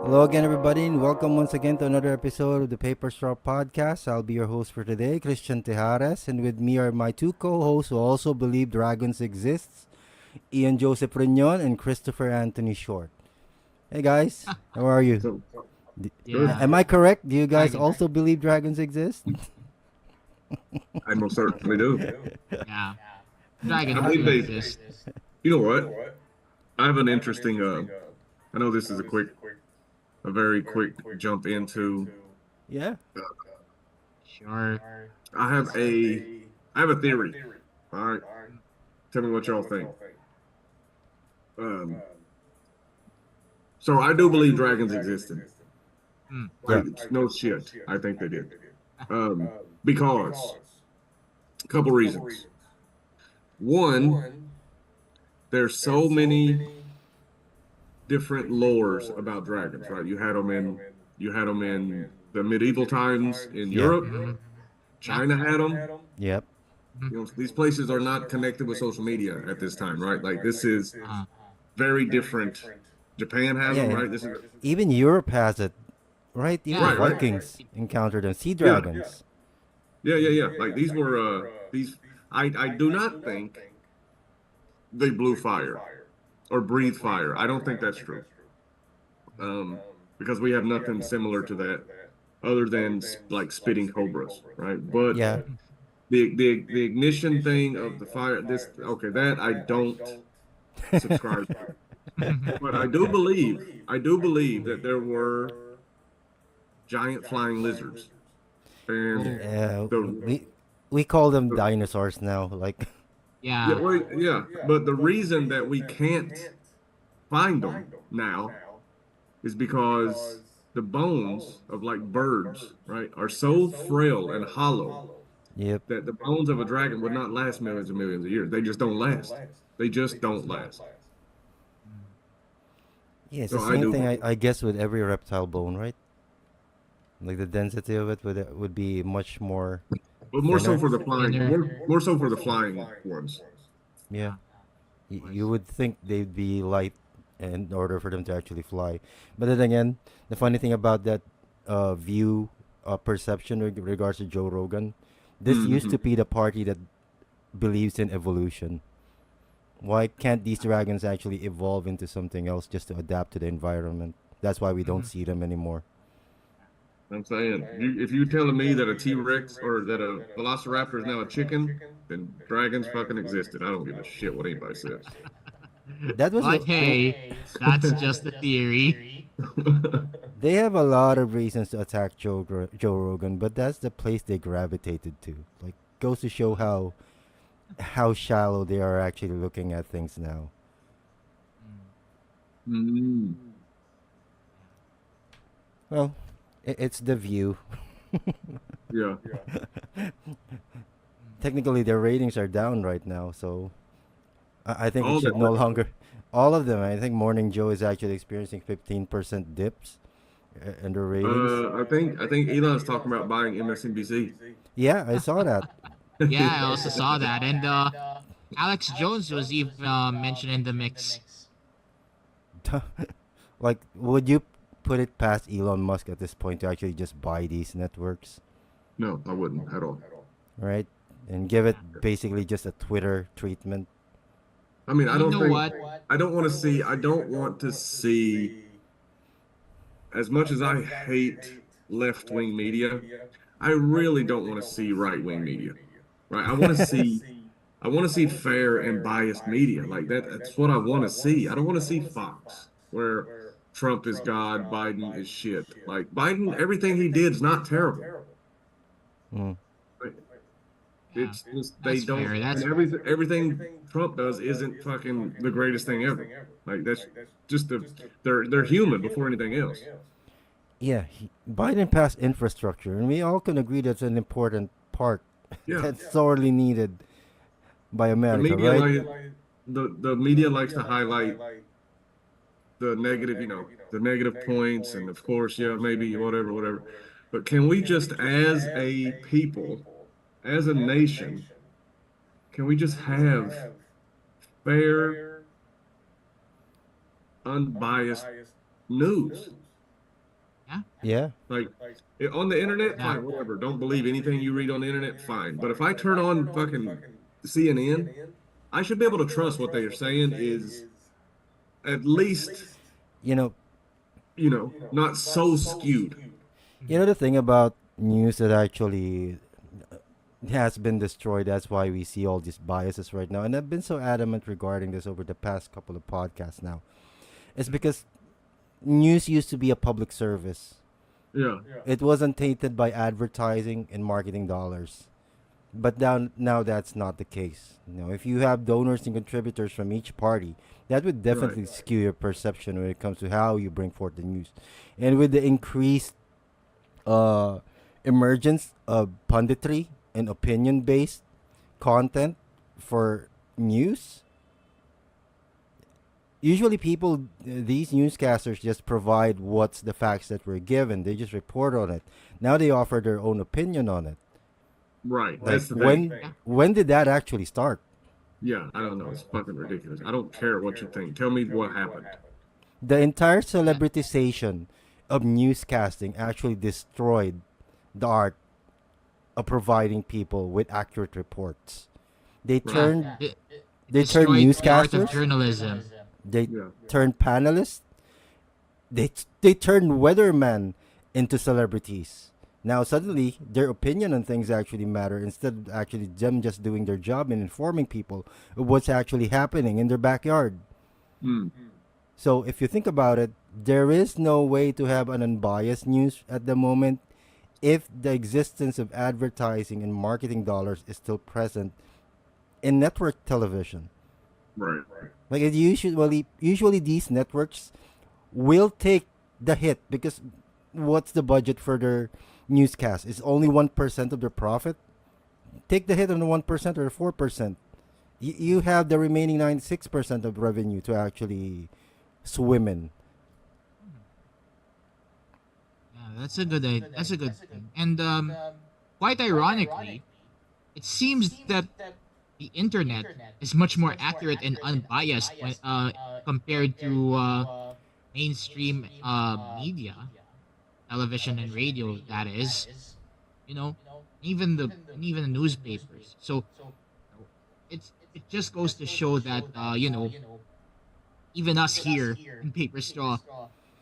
Hello again, everybody, and welcome once again to another episode of the Paper Straw Podcast. I'll be your host for today, Christian Tejares, and with me are my two co-hosts who also believe dragons exist, Ian Joseph Rignon and Christopher Anthony Short. Hey guys, how are you? So good. Am I correct? Do you guys Dragon. also believe dragons exist? I most certainly do. Yeah. I Dragon believe do they. exist. You know what? I have an interesting. I know this is a very quick jump into. Yeah. Sure. I have a, I have a theory. All right, tell me what y'all think. Um, so I do believe dragons existed. Hmm. Yeah. Like no shit, I think they did. Um, because a couple reasons. One, there's so many different lores about dragons, right? You had them in the medieval times in Yeah. Europe. Mhm. Yeah. China had them. Yep. Mhm. You know, these places are not connected with social media at this time, right? Like this is Uh-huh. very different. Japan has Yeah. them, And right? This is even Europe has it, right? Even the Yeah. right. Vikings encountered them. Sea Yeah, dragons. yeah. Like these were these. I do not think they blew fire or breathed fire. I don't think that's true. Um, because we have nothing similar to that other than like spitting cobras, right? But Yeah. the ignition thing of the fire, this okay, that I don't subscribe to. But I do believe that there were giant flying lizards, and Oh. Yeah, the we call them dinosaurs now. Like, yeah, Yeah. well, yeah. But the reason that we can't find them now is because the bones of like birds, right, are so frail and hollow yep. that the bones of a dragon would not last millions and millions of years. They just don't last. They just don't last. Yeah, it's the So I same do, thing. I guess with every reptile bone, right? Like the density of it would be much more but more so thinner. for the flying, Thinner. more so for the flying ones. Yeah, Yeah. Of you course. would think they'd be light in order for them to actually fly. But then again, the funny thing about that view perception with regards to Joe Rogan, this used Hmm. to be the party that believes in evolution. Why can't these dragons actually evolve into something else just to adapt to the environment? That's why we don't Mhm. see them anymore. I'm saying, if you telling me that a T-Rex or that a Velociraptor is now a chicken, then dragons fucking existed. I don't give a shit what anybody says. That was But the hey, that's just a theory. They have a lot of reasons to attack Joe Rogan, but that's the place they gravitated to. Like, goes to show how shallow they are actually looking at things now. Mm. Well, it's the view. Yeah. Technically, their ratings are down right now, so I think it All should no that. longer. All of them. I think Morning Joe is actually experiencing 15% dips in their ratings. I think Elon's talking about buying MSNBC. Yeah, I saw that. Yeah, I also saw that. And Alex Jones was even mentioned in the mix. Like, would you put it past Elon Musk at this point to actually just buy these networks, No, I wouldn't at all. right? And give it Yeah. basically just a Twitter treatment. I mean, I You don't know think what? I don't want to see as much as I hate left-wing media, I really don't want to see right-wing media. Right? I want to see fair and biased media. Like that's what I want to see. I don't want to see Fox where Trump is God, Biden is shit. Like Biden, everything he did is not terrible. Mm. Right? Yeah. It's just they That's don't, fair. and That's everything Trump does isn't fucking the greatest thing ever. Like that's just they're human before anything else. Yeah, Biden passed infrastructure, and we all can agree that's an important part Yeah, that's sorely needed by the America, media right? like the media likes to highlight the negative, the negative points, and of course, yeah, maybe whatever. But can we just, as a people, as a nation, can we just have fair, unbiased news? Yeah. Like on the internet, Yeah. fine, whatever. Don't believe anything you read on the internet, fine. But if I turn on fucking CNN, I should be able to trust what they are saying is at least, You know, not so skewed. the thing about news that actually has been destroyed. That's why we see all these biases right now. And I've been so adamant regarding this over the past couple of podcasts now. It's because news used to be a public service. Yeah. It wasn't tainted by advertising and marketing dollars. But now that's not the case. If you have donors and contributors from each party, that would definitely skew your perception when it comes to how you bring forth the news. And with the increased uh, emergence of punditry and opinion-based content for news, usually these newscasters just provide what's the facts that were given. They just report on it. Now they offer their own opinion on it. Right. Like That's the thing. when did that actually start? Yeah, I don't know. It's fucking ridiculous. I don't care what you think. Tell me what happened. The entire celebritization of newscasting actually destroyed the art of providing people with accurate reports. They turned It they turned destroyed the art of newscasters, journalism. they Yeah. turned panelists, they turned weathermen into celebrities. Now suddenly their opinion on things actually matter instead of actually them just doing their job and informing people of what's actually happening in their backyard. Mm. So if you think about it, there is no way to have an unbiased news at the moment if the existence of advertising and marketing dollars is still present in network television. Right. Like usually these networks will take the hit because what's the budget for their newscast? It's only 1% of their profit. Take the hit on the 1% or the 4%. You have the remaining 96% of revenue to actually swim in. Yeah, that's a good thing. And quite ironically, it seems that the internet is much more accurate and unbiased compared to mainstream media, television and radio. That is, you know, even the newspapers. So it just goes to show that even us here in Paper Straw,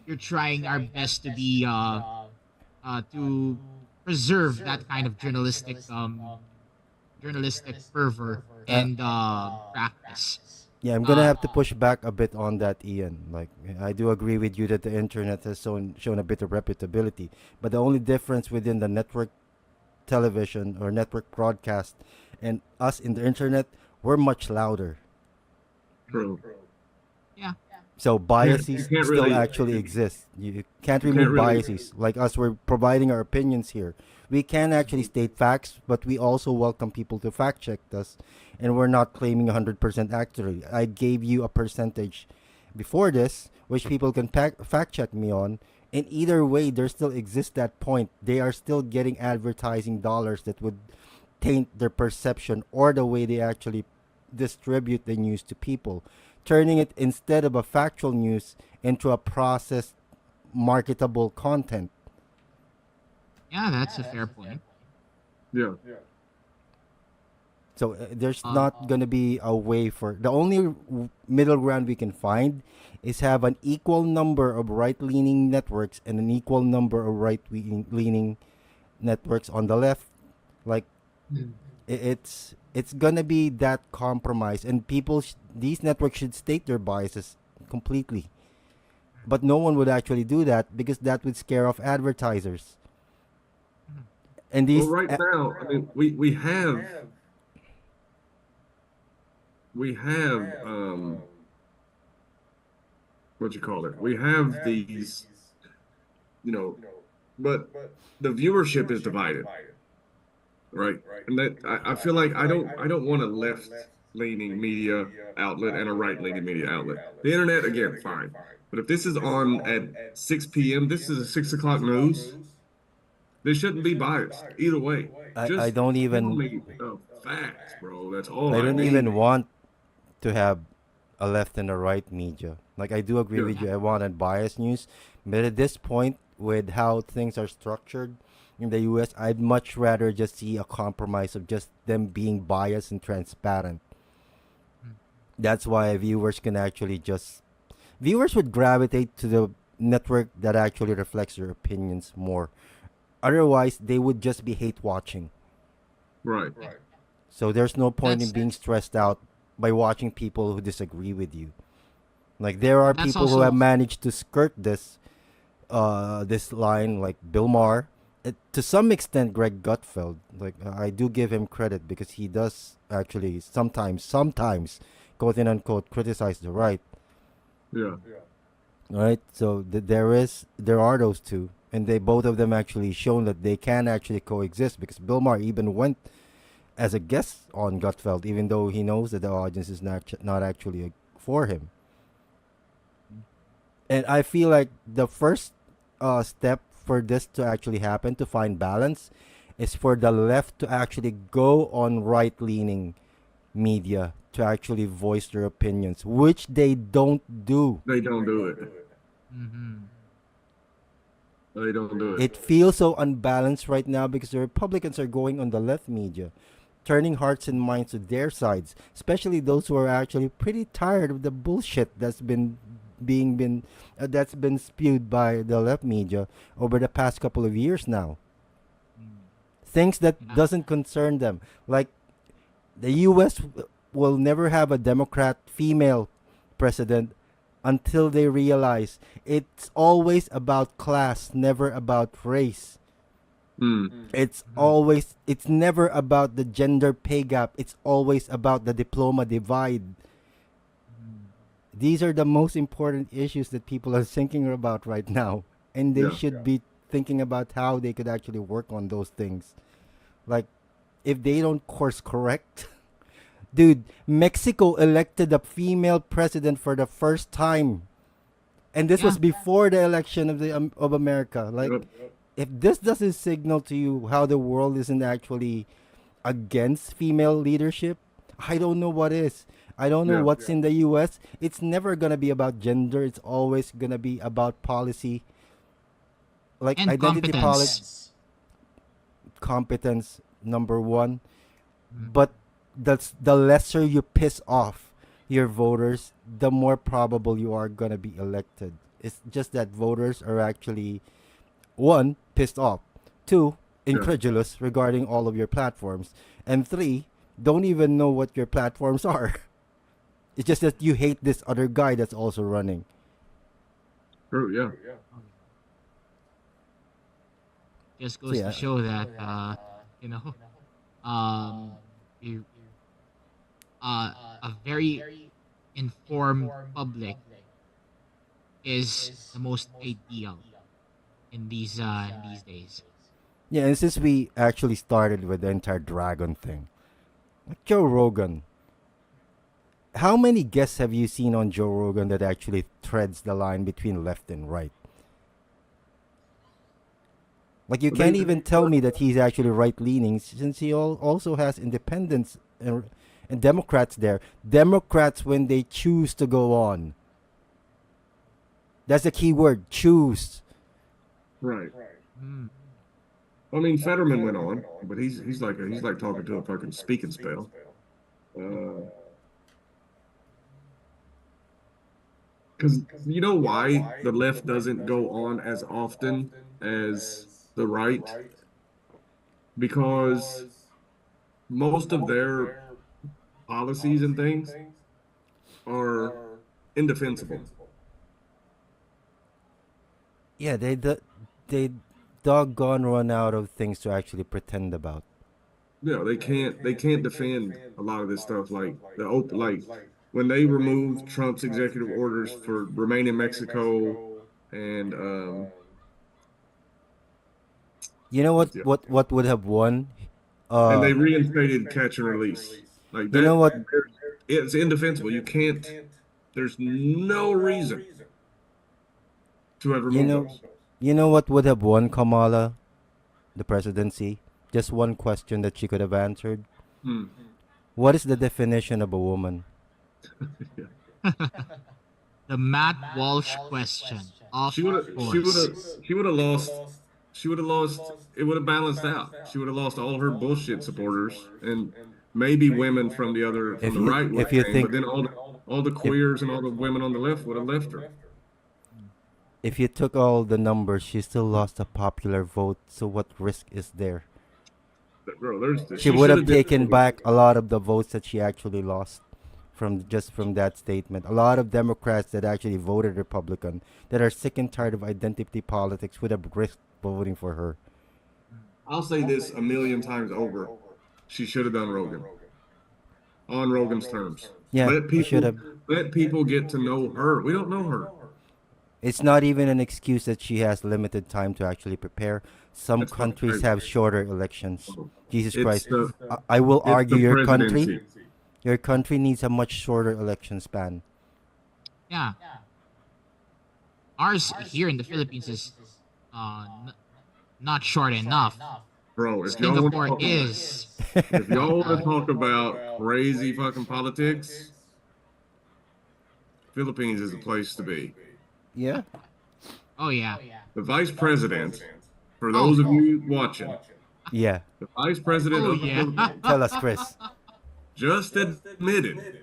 you're trying our best to be to preserve that kind of journalistic fervor and practice. Yeah, I'm gonna have to push back a bit on that, Ian. Like, I do agree with you that the internet has shown a bit of reputability, but the only difference within the network television or network broadcast and us in the internet, we're much louder. True. Yeah, So biases can't still really- actually exist. You can't you remove can't really- biases. Like us, we're providing our opinions here. We can actually state facts, but we also welcome people to fact check us, and we're not claiming 100% accuracy. I gave you a percentage before this, which people can fact check me on. And either way, there still exists that point. They are still getting advertising dollars that would taint their perception or the way they actually distribute the news to people, turning it instead of a factual news into a processed, marketable content. yeah, that's a fair point. Yeah. So there's not gonna be a way for the only middle ground we can find is have an equal number of right-leaning networks and an equal number of right-leaning networks on the left. Like it's gonna be that compromise, and these networks should state their biases completely, but no one would actually do that because that would scare off advertisers. And these Well, right now, I mean, we have what you call it? We have these, but the viewership is divided, right? And that I feel like I don't want a left-leaning media outlet and a right-leaning media outlet. The internet, again, fine. But if this is on at 6 p.m., this is a 6 o'clock news. They shouldn't be biased either way. I don't even tell me the facts, bro. That's all I don't need. even want to have a left and a right media. Like I do agree Yeah. with you. I want unbiased news, but at this point, with how things are structured in the US, I'd much rather just see a compromise of just them being biased and transparent. Mm. That's why viewers would gravitate to the network that actually reflects their opinions more. Otherwise, they would just be hate watching. Right. So there's no point in That's being stressed out by watching people who disagree with you. Like there are that's people who also have managed to skirt this line, like Bill Maher. To some extent, Greg Gutfeld. Like I do give him credit because he does actually sometimes, quote and unquote, criticize the right. Yeah. Right. So there are those two, and they both of them actually shown that they can actually coexist because Bill Maher even went as a guest on Gutfeld, even though he knows that the audience is not actually for him. And I feel like the first step for this to actually happen, to find balance, is for the left to actually go on right-leaning media to actually voice their opinions, which they don't do. They don't do it. mm-hmm. They don't do it. It feels so unbalanced right now because the Republicans are going on the left media, turning hearts and minds to their sides, especially those who are actually pretty tired of the bullshit that's been spewed by the left media over the past couple of years now. Things that Yeah. doesn't concern them, like the U.S. Will never have a Democrat female president until they realize it's always about class, never about race. Mm. It's never about the gender pay gap. It's always about the diploma divide. These are the most important issues that people are thinking about right now. And they Yeah. should be thinking about how they could actually work on those things. Like, if they don't course correct, dude, Mexico elected a female president for the first time. And this was Yeah. before the election of America. Like, Yep. if this doesn't signal to you how the world isn't actually against female leadership, I don't know what is. I don't know Yeah. what's in the US. It's never going to be about gender. It's always going to be about policy. Like And identity politics, competence. competence, number one. Mm. But that's the lesser you piss off your voters, the more probable you are going to be elected. It's just that voters are actually, one, pissed off, two, Yeah. incredulous regarding all of your platforms, and three, don't even know what your platforms are. It's just that you hate this other guy that's also running. True. Yeah. Just goes yeah. to show that you know you a very informed public is the most ideal in these days. Yeah, and since we actually started with the entire dragon thing, like Joe Rogan, how many guests have you seen on Joe Rogan that actually threads the line between left and right? Like, you Well, can't they- even tell me that he's actually right-leaning since he also has independents and Democrats there. Democrats when they choose to go on. That's the key word, choose. Right. Mm. I mean, Fetterman went on, but he's like talking to a fucking speaking spell. Because you know why the left doesn't go on as often as the right? Because most of their policies and things are indefensible. Yeah, they doggone run out of things to actually pretend about. Yeah, they can't defend a lot of this stuff. Like like when they removed Trump's executive orders for remain in Mexico and You know yeah, what would have won? and they Uh, reinstated catch and release. Like you know that, what? it's indefensible. You can't. There's no reason to have You removed know, those. you know what would have won Kamala the presidency? Just one question that she could have answered. Hmm. What is the definition of a woman? The Matt Walsh question. Of She would have. She would course. have. She would have lost. She would have lost. It would have balanced out. She would have lost all her bullshit supporters and maybe women from the other from If the you right if you wing, think but then all the if queers and all the women on the left would have left her. if you took all the numbers, she still lost a popular vote. So what risk is there? But bro, She she would should have have did. taken back a lot of the votes that she actually lost from that statement. A lot of Democrats that actually voted Republican that are sick and tired of identity politics would have risked voting for her. I'll say this a million times over. She should have done Rogan on Rogan's terms. Yeah, Let she should people have. let people get to know her. We don't know her. It's not even an excuse that she has limited time to actually prepare. Some That's not countries crazy. have shorter elections. Jesus It's Christ. the I will it's argue the presidency. your country needs a much shorter election span. Yeah. Ours here in the Philippines is not short enough. Bro, if y'all want to Singapore talk, is. if y'all want to talk about crazy fucking politics, Philippines is the place to be. Yeah. Oh yeah. The vice president, for Oh. those of you watching, Yeah. the vice president Oh of the yeah. Philippines Tell us, Chris. just admitted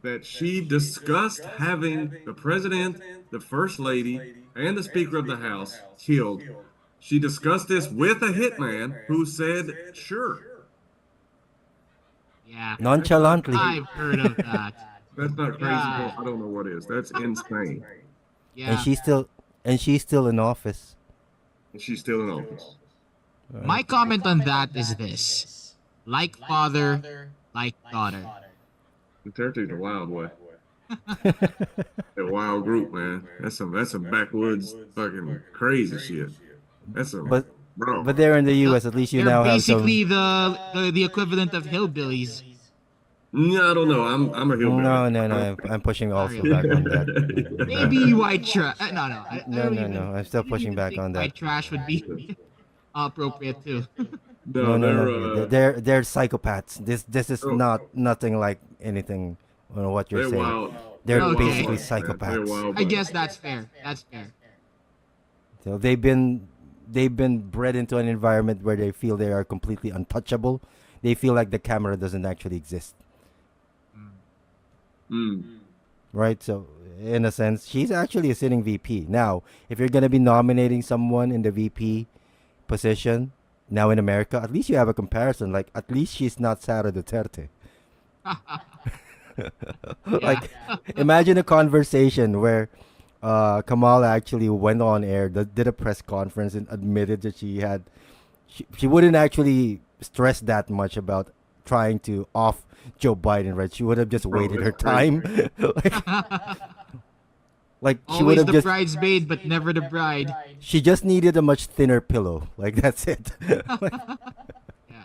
that she discussed having the president, the first lady, and the speaker of the House killed. She discussed this with a hitman who said, sure. Yeah. Nonchalantly. I've heard of that. That's not crazy. Yeah. I don't know what is. That's insane. Yeah. And she's still in office. And she's still in office. My comment on that is this: like father, like daughter. Duterte's a wild way. A wild group, man. That's some backwoods fucking crazy shit. That's some But bro. but there in the U.S., at least you They're now have some. basically the equivalent of hillbillies. Yeah, I don't know. I'm a hillbilly. No. I'm pushing also back on that. Maybe white trash. No. I No, don't no, even- no. I'm still I don't pushing even back think on that. White trash would be appropriate too. No, No, they're psychopaths. This is Oh. not nothing like anything on what you're they're saying. wild. They're Okay. basically bucks, man. They're psychopaths. wild I bucks. guess that's fair. That's fair. So they've been bred into an environment where they feel they are completely untouchable. They feel like the camera doesn't actually exist, right? So in a sense, she's actually a sitting VP. Now, if you're gonna be nominating someone in the VP position now in America, at least you have a comparison. Like at least she's not Sara Duterte. Like imagine a conversation where Kamala actually went on air, did a press conference, and admitted that she wouldn't actually stress that much about trying to off Joe Biden, right? She would have just Bro, waited her it's crazy. time. like she would Always have the just bridesmaid, but never the bride. she just needed a much thinner pillow. Like that's it. Yeah.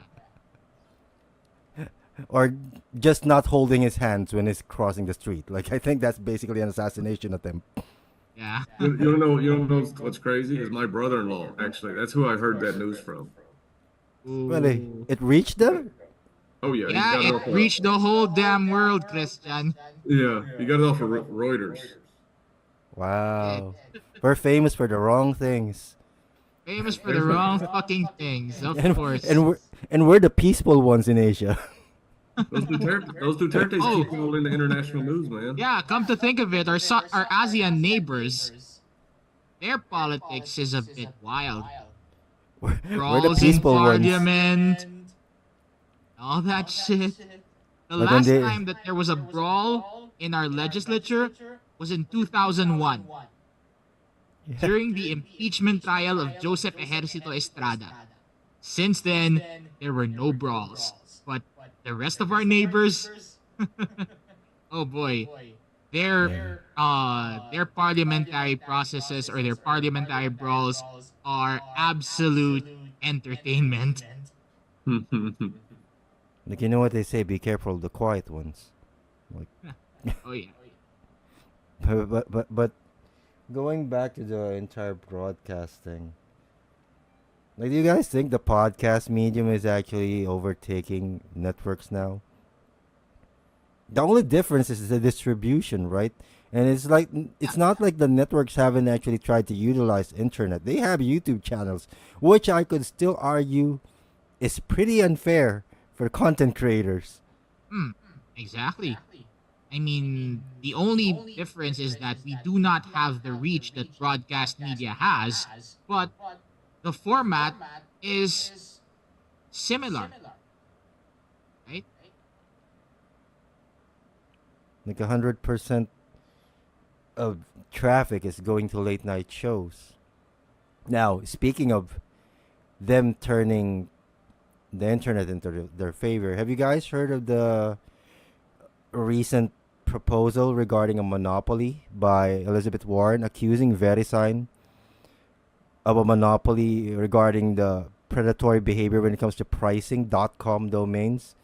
Or just not holding his hands when he's crossing the street. Like I think that's basically an assassination attempt. Yeah. You don't know what's crazy is my brother-in-law. Actually, that's who I heard that news from. Really, Ooh. it reached them. Oh yeah, he Yeah, got it it off of, reached the whole damn world, Christian. yeah, he got it off of Reuters. Wow, we're famous for the wrong things, Famous for the wrong fucking things, of and course. we're the peaceful ones in Asia. Those Dutertes Oh. keep all in the international news, man. Yeah, come to think of it, our ASEAN neighbors, their politics is a bit wild. We're the Brawls in peaceful ones. parliament, all that shit. The Like when last they- time that there was a brawl in our legislature was in 2001 Yeah. during the impeachment trial of Joseph Ejercito Estrada. Since then, there were no brawls. But the rest of our neighbors, oh boy, their parliamentary processes or their parliamentary brawls are absolute entertainment. Like you know what they say, be careful of the quiet ones. Oh yeah. But going back to the entire broadcasting, like, do you guys think the podcast medium is actually overtaking networks now? The only difference is the distribution, right? And it's like it's Yeah. not like the networks haven't actually tried to utilize internet. They have YouTube channels, which I could still argue is pretty unfair for content creators. Hmm. Exactly. I mean, the only difference is that we do not have the reach that broadcast media has, but the format is similar, right? Like 100% of traffic is going to late night shows. Now, speaking of them turning the internet into their favor, have you guys heard of the recent proposal regarding a monopoly by Elizabeth Warren accusing VeriSign of a monopoly regarding the predatory behavior when it comes to pricing .com domains?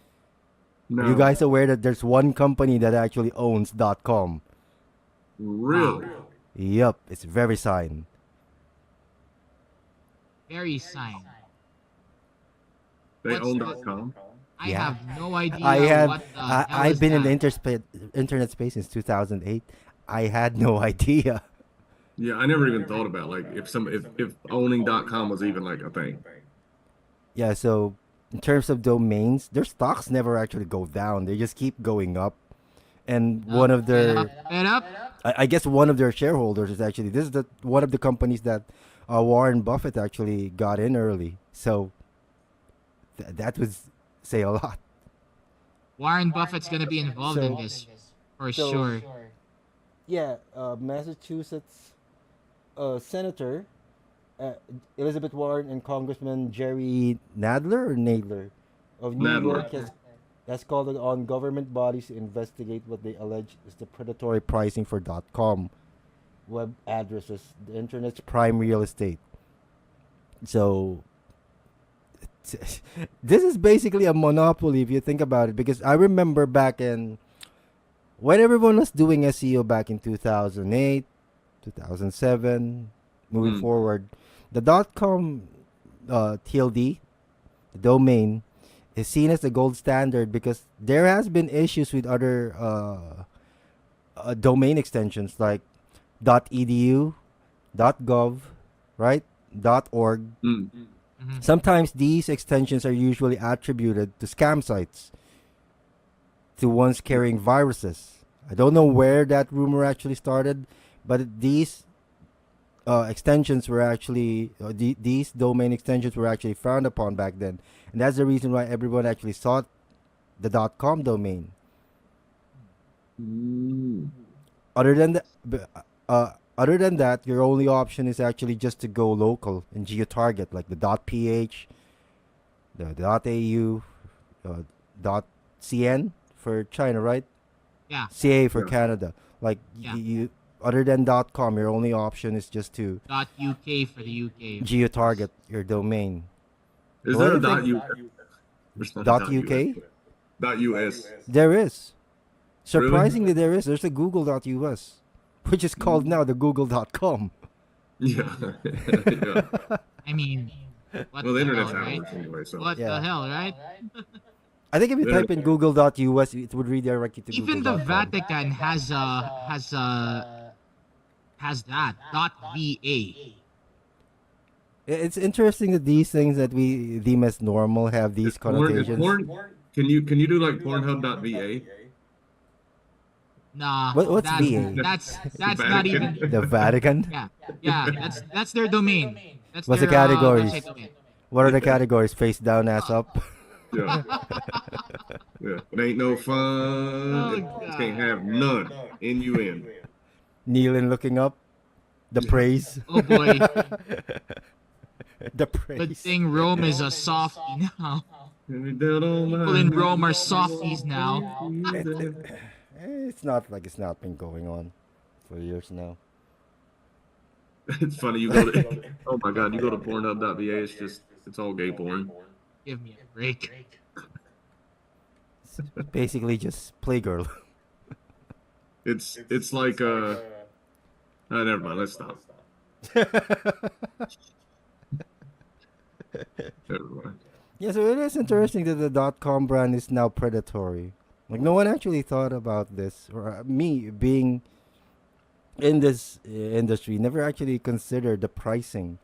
Are you No, guys aware that there's one company that actually owns .com? really. Wow. Yep, it's VeriSign. Very sign. They What's own what? .com. I Yeah. have no idea I have what the hell I've is been in the that. internet space since 2008. I had no idea. Yeah, I never even thought about like if owning .com was even like a thing. Yeah, so in terms of domains, their stocks never actually go down. They just keep going up. And Up one of and up their and up. I guess one of their shareholders is actually this is the one of the companies that Warren Buffett actually got in early. So that would say a lot. Warren Buffett's gonna be involved in So this for so sure. yeah, Massachusetts Senator uh, Elizabeth Warren and Congressman Jerry Nadler of New Nadler. York has called on government bodies to investigate what they allege is the predatory pricing for .com web addresses, the internet's prime real estate. So this is basically a monopoly if you think about it, because I remember back in when everyone was doing SEO back in 2008, 2007, moving Mm. forward, the .com TLD, the domain, is seen as the gold standard because there has been issues with other domain extensions like .edu, .gov, right? .org. Mm. Hmm. Sometimes these extensions are usually attributed to scam sites, to ones carrying viruses. I don't know where that rumor actually started, but these extensions were actually these domain extensions were actually frowned upon back then, and that's the reason why everyone actually sought the .com domain. Mm. Other than that, other than that, your only option is actually just to go local and geo-target, like the .ph, the .au, .cn for China, right? Yeah. CA for Yeah. Canada. Like Yeah. you, other than .com, your only option is just to .uk for the UK. Of geo-target course. your domain. Is What there do a you think? .us? There's not a .uk? .us. There is. Really? Surprisingly, there is. There's a Google.us, which is called now the Google.com. Yeah. Yeah. I mean, what Well, the the internet's hell, right? ours anyway, so. What the Yeah. hell, right? I think if you The type in internet. Google.us, it would redirect you to Even the Google.com. Vatican has that .va. It's interesting that these things that we deem as normal have these Is connotations. porn? Can you do like Pornhub.va? Nah, What's VA? that's not even. The Vatican? Yeah, yeah. That's their domain. That's What's the their categories? website domain. What are the categories? Face down, ass up. Yeah. Yeah. It ain't no fun. Oh It can't god. have none. N-U-N. Kneeling, looking up. The praise. Oh boy. The Good praise. thing Rome is a softie now. People People in Rome are softies now. It's not like it's not been going on for years now. It's funny. You go to oh my god, you go to Pornhub.va. It's all gay porn. Give me a break. It's basically just Playgirl. It's like never mind. Let's stop. Never mind. Yeah, so it is interesting that the .com brand is now predatory. Like no one actually thought about this, or me being in this industry never actually considered the pricing.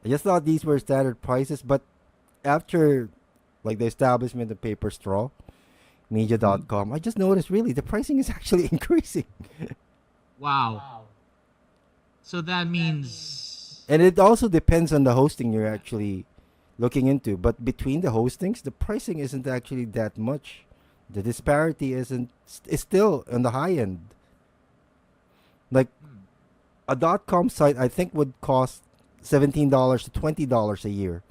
I just thought these were standard prices, but after like the establishment of Paper Straw, Media.com, I just noticed really the pricing is actually increasing. Wow. So that means And it also depends on the hosting you're actually looking into. But between the hostings, the pricing isn't actually that much. The disparity is still on the high end. Like a .com site, I think would cost $17 to $20 a year,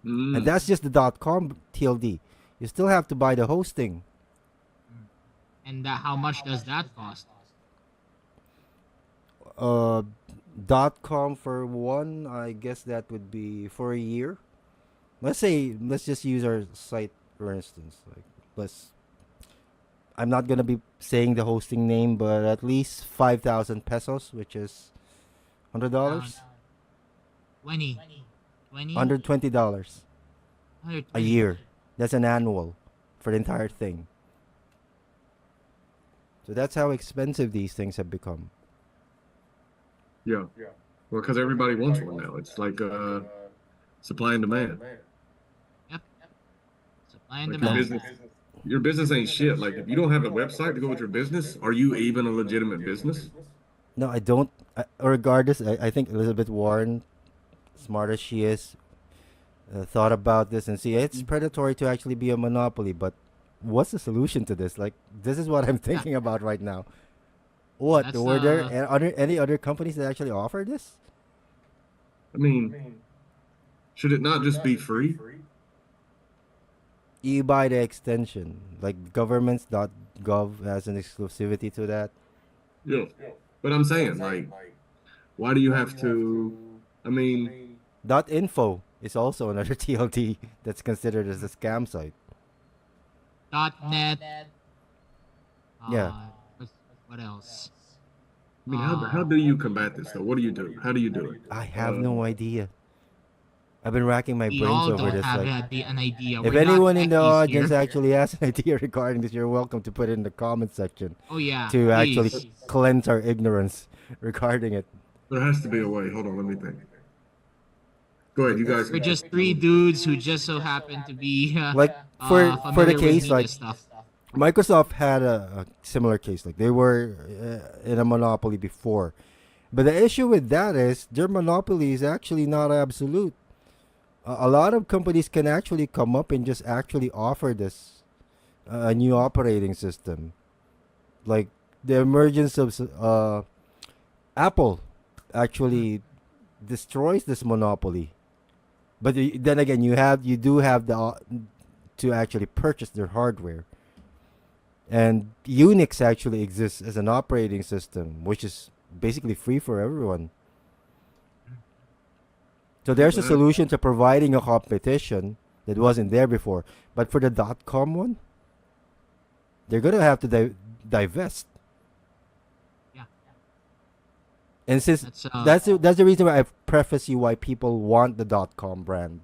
and that's just the .com TLD. You still have to buy the hosting. and that how much does that cost? Uh, .com for one, I guess that would be for a year. Let's just use our site for instance. Like let's. I'm not gonna be saying the hosting name, but at least 5,000 pesos, which is $100, 20. 20? $120 a 120. year. That's an annual for the entire thing. So that's how expensive these things have become. Yeah. Well, because everybody wants one now. It's like supply and demand. Yep. Supply and Like demand. your business ain't shit. Like if you don't have a website to go with your business, are you even a legitimate business? No, I don't. Regardless, I think Elizabeth Warren, smart as she is, thought about this and see it's predatory to actually be a monopoly. But what's the solution to this? Like this is what I'm thinking about right now. What That's were there any other companies that actually offer this? I mean, should it not just be free? You buy the extension, like governments.gov has an exclusivity to that. Yeah. But I'm saying, like, why do you have to? I mean, .info is also another TLD that's considered as a scam site. .net. Yeah. What else? I mean, how do you combat this though? What do you do? How do you do it? I have no idea. I've been racking my We brains all over don't this. have Like, an idea. if We're not anyone in the techies audience here. actually has an idea regarding this, you're welcome to put it in the comment section Oh yeah. to actually Please. cleanse our ignorance regarding it. There has to be a way. Hold on, let me think. Go ahead, you guys. We're just three dudes who just so happen to be Like for the familiar with case, media like stuff. Microsoft had a similar case. Like they were in a monopoly before, but the issue with that is their monopoly is actually not absolute. A lot of companies can actually come up and just actually offer this a new operating system, like the emergence of Apple actually destroys this monopoly. But then again, you do have the to actually purchase their hardware. And Unix actually exists as an operating system, which is basically free for everyone. So there's a solution to providing a competition that wasn't there before. But for the .com one, they're gonna have to divest. Yeah. And since that's the reason why I preface you why people want the .com brand.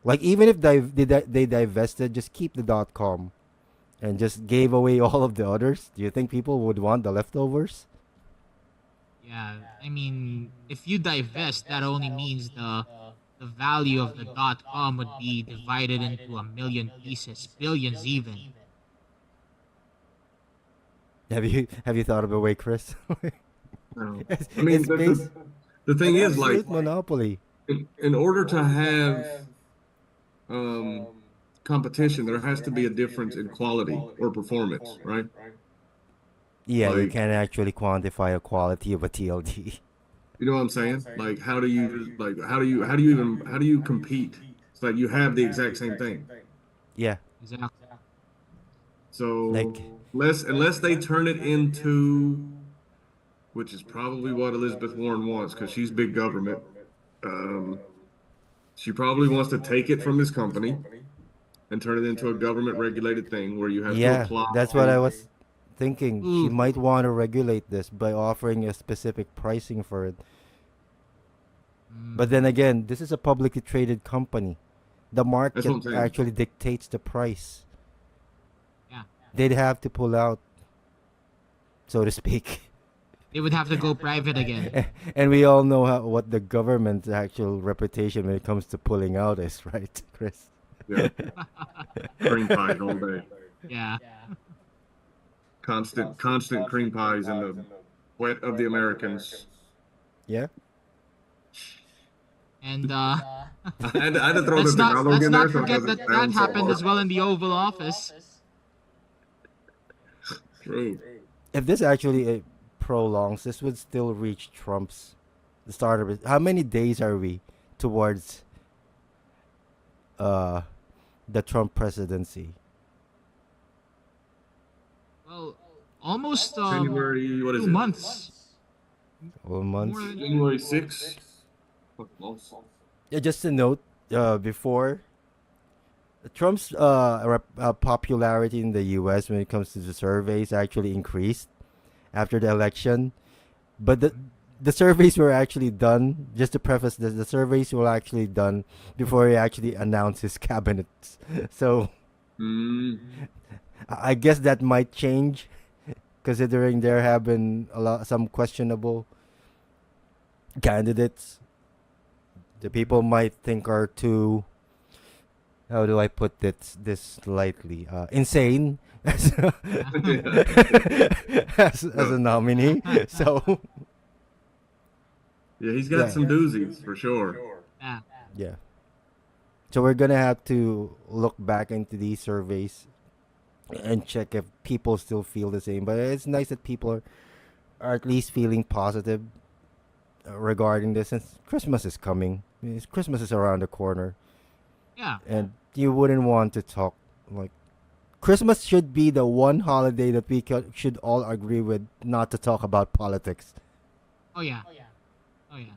Like even if they divested, just keep the .com. And just gave away all of the others, do you think people would want the leftovers? Yeah, I mean, if you divest, that only means the value of the .com would be divided into a million pieces, billions even. Have you thought of a way, Chris? No. It's, I mean, it's based the thing an is, like, absolute monopoly. in order to have um, competition, there has to be a difference in quality or performance, right? Yeah, you Like, can't actually quantify a quality of a TLD. you know what I'm saying? Like, how do you compete? It's like you have the exact same thing. Yeah, Exactly. like So unless they turn it into, which is probably what Elizabeth Warren wants, because she's big government. Um, she probably wants to take it from this company and turn it into a government regulated thing where you have to yeah, apply. that's what I was thinking. She Ooh. might want to regulate this by offering a specific pricing for it. But then again, this is a publicly traded company. The That's what I'm market saying. actually dictates the price. Yeah. They'd have to pull out. so to speak. They would have to go private again. And we all know what the government's actual reputation when it comes to pulling out is, right, Chris? Yeah, cream pies all day. Yeah. Constant cream pies in the wet of the Americans. Yeah. And I had to throw the Tagalog let's in there not so it forget doesn't that that sound so happened hard. as well in the Oval Office. True. If this actually prolongs, this would still reach Trump's the start of it. How many days are we towards uh the Trump presidency? Well, almost January, what is 2 months. One month. More than January 6th. Yeah, just a note. Before Trump's popularity in the U.S. when it comes to the surveys actually increased after the election, but the surveys were actually done. Just to preface this, the surveys were actually done before he actually announced his cabinet. So Mm, I guess that might change, considering there have been some questionable candidates. The people might think are too, how do I put this lightly, insane as as a nominee. So yeah, he's got Yeah. some doozies for sure. yeah. yeah, so we're gonna have to look back into these surveys and check if people still feel the same. But it's nice that people are at least feeling positive regarding this. Since Christmas is coming, Christmas is around the corner, Yeah. and you wouldn't want to talk like Christmas should be the one holiday that we should all agree with not to talk about politics, Oh yeah. Oh yeah.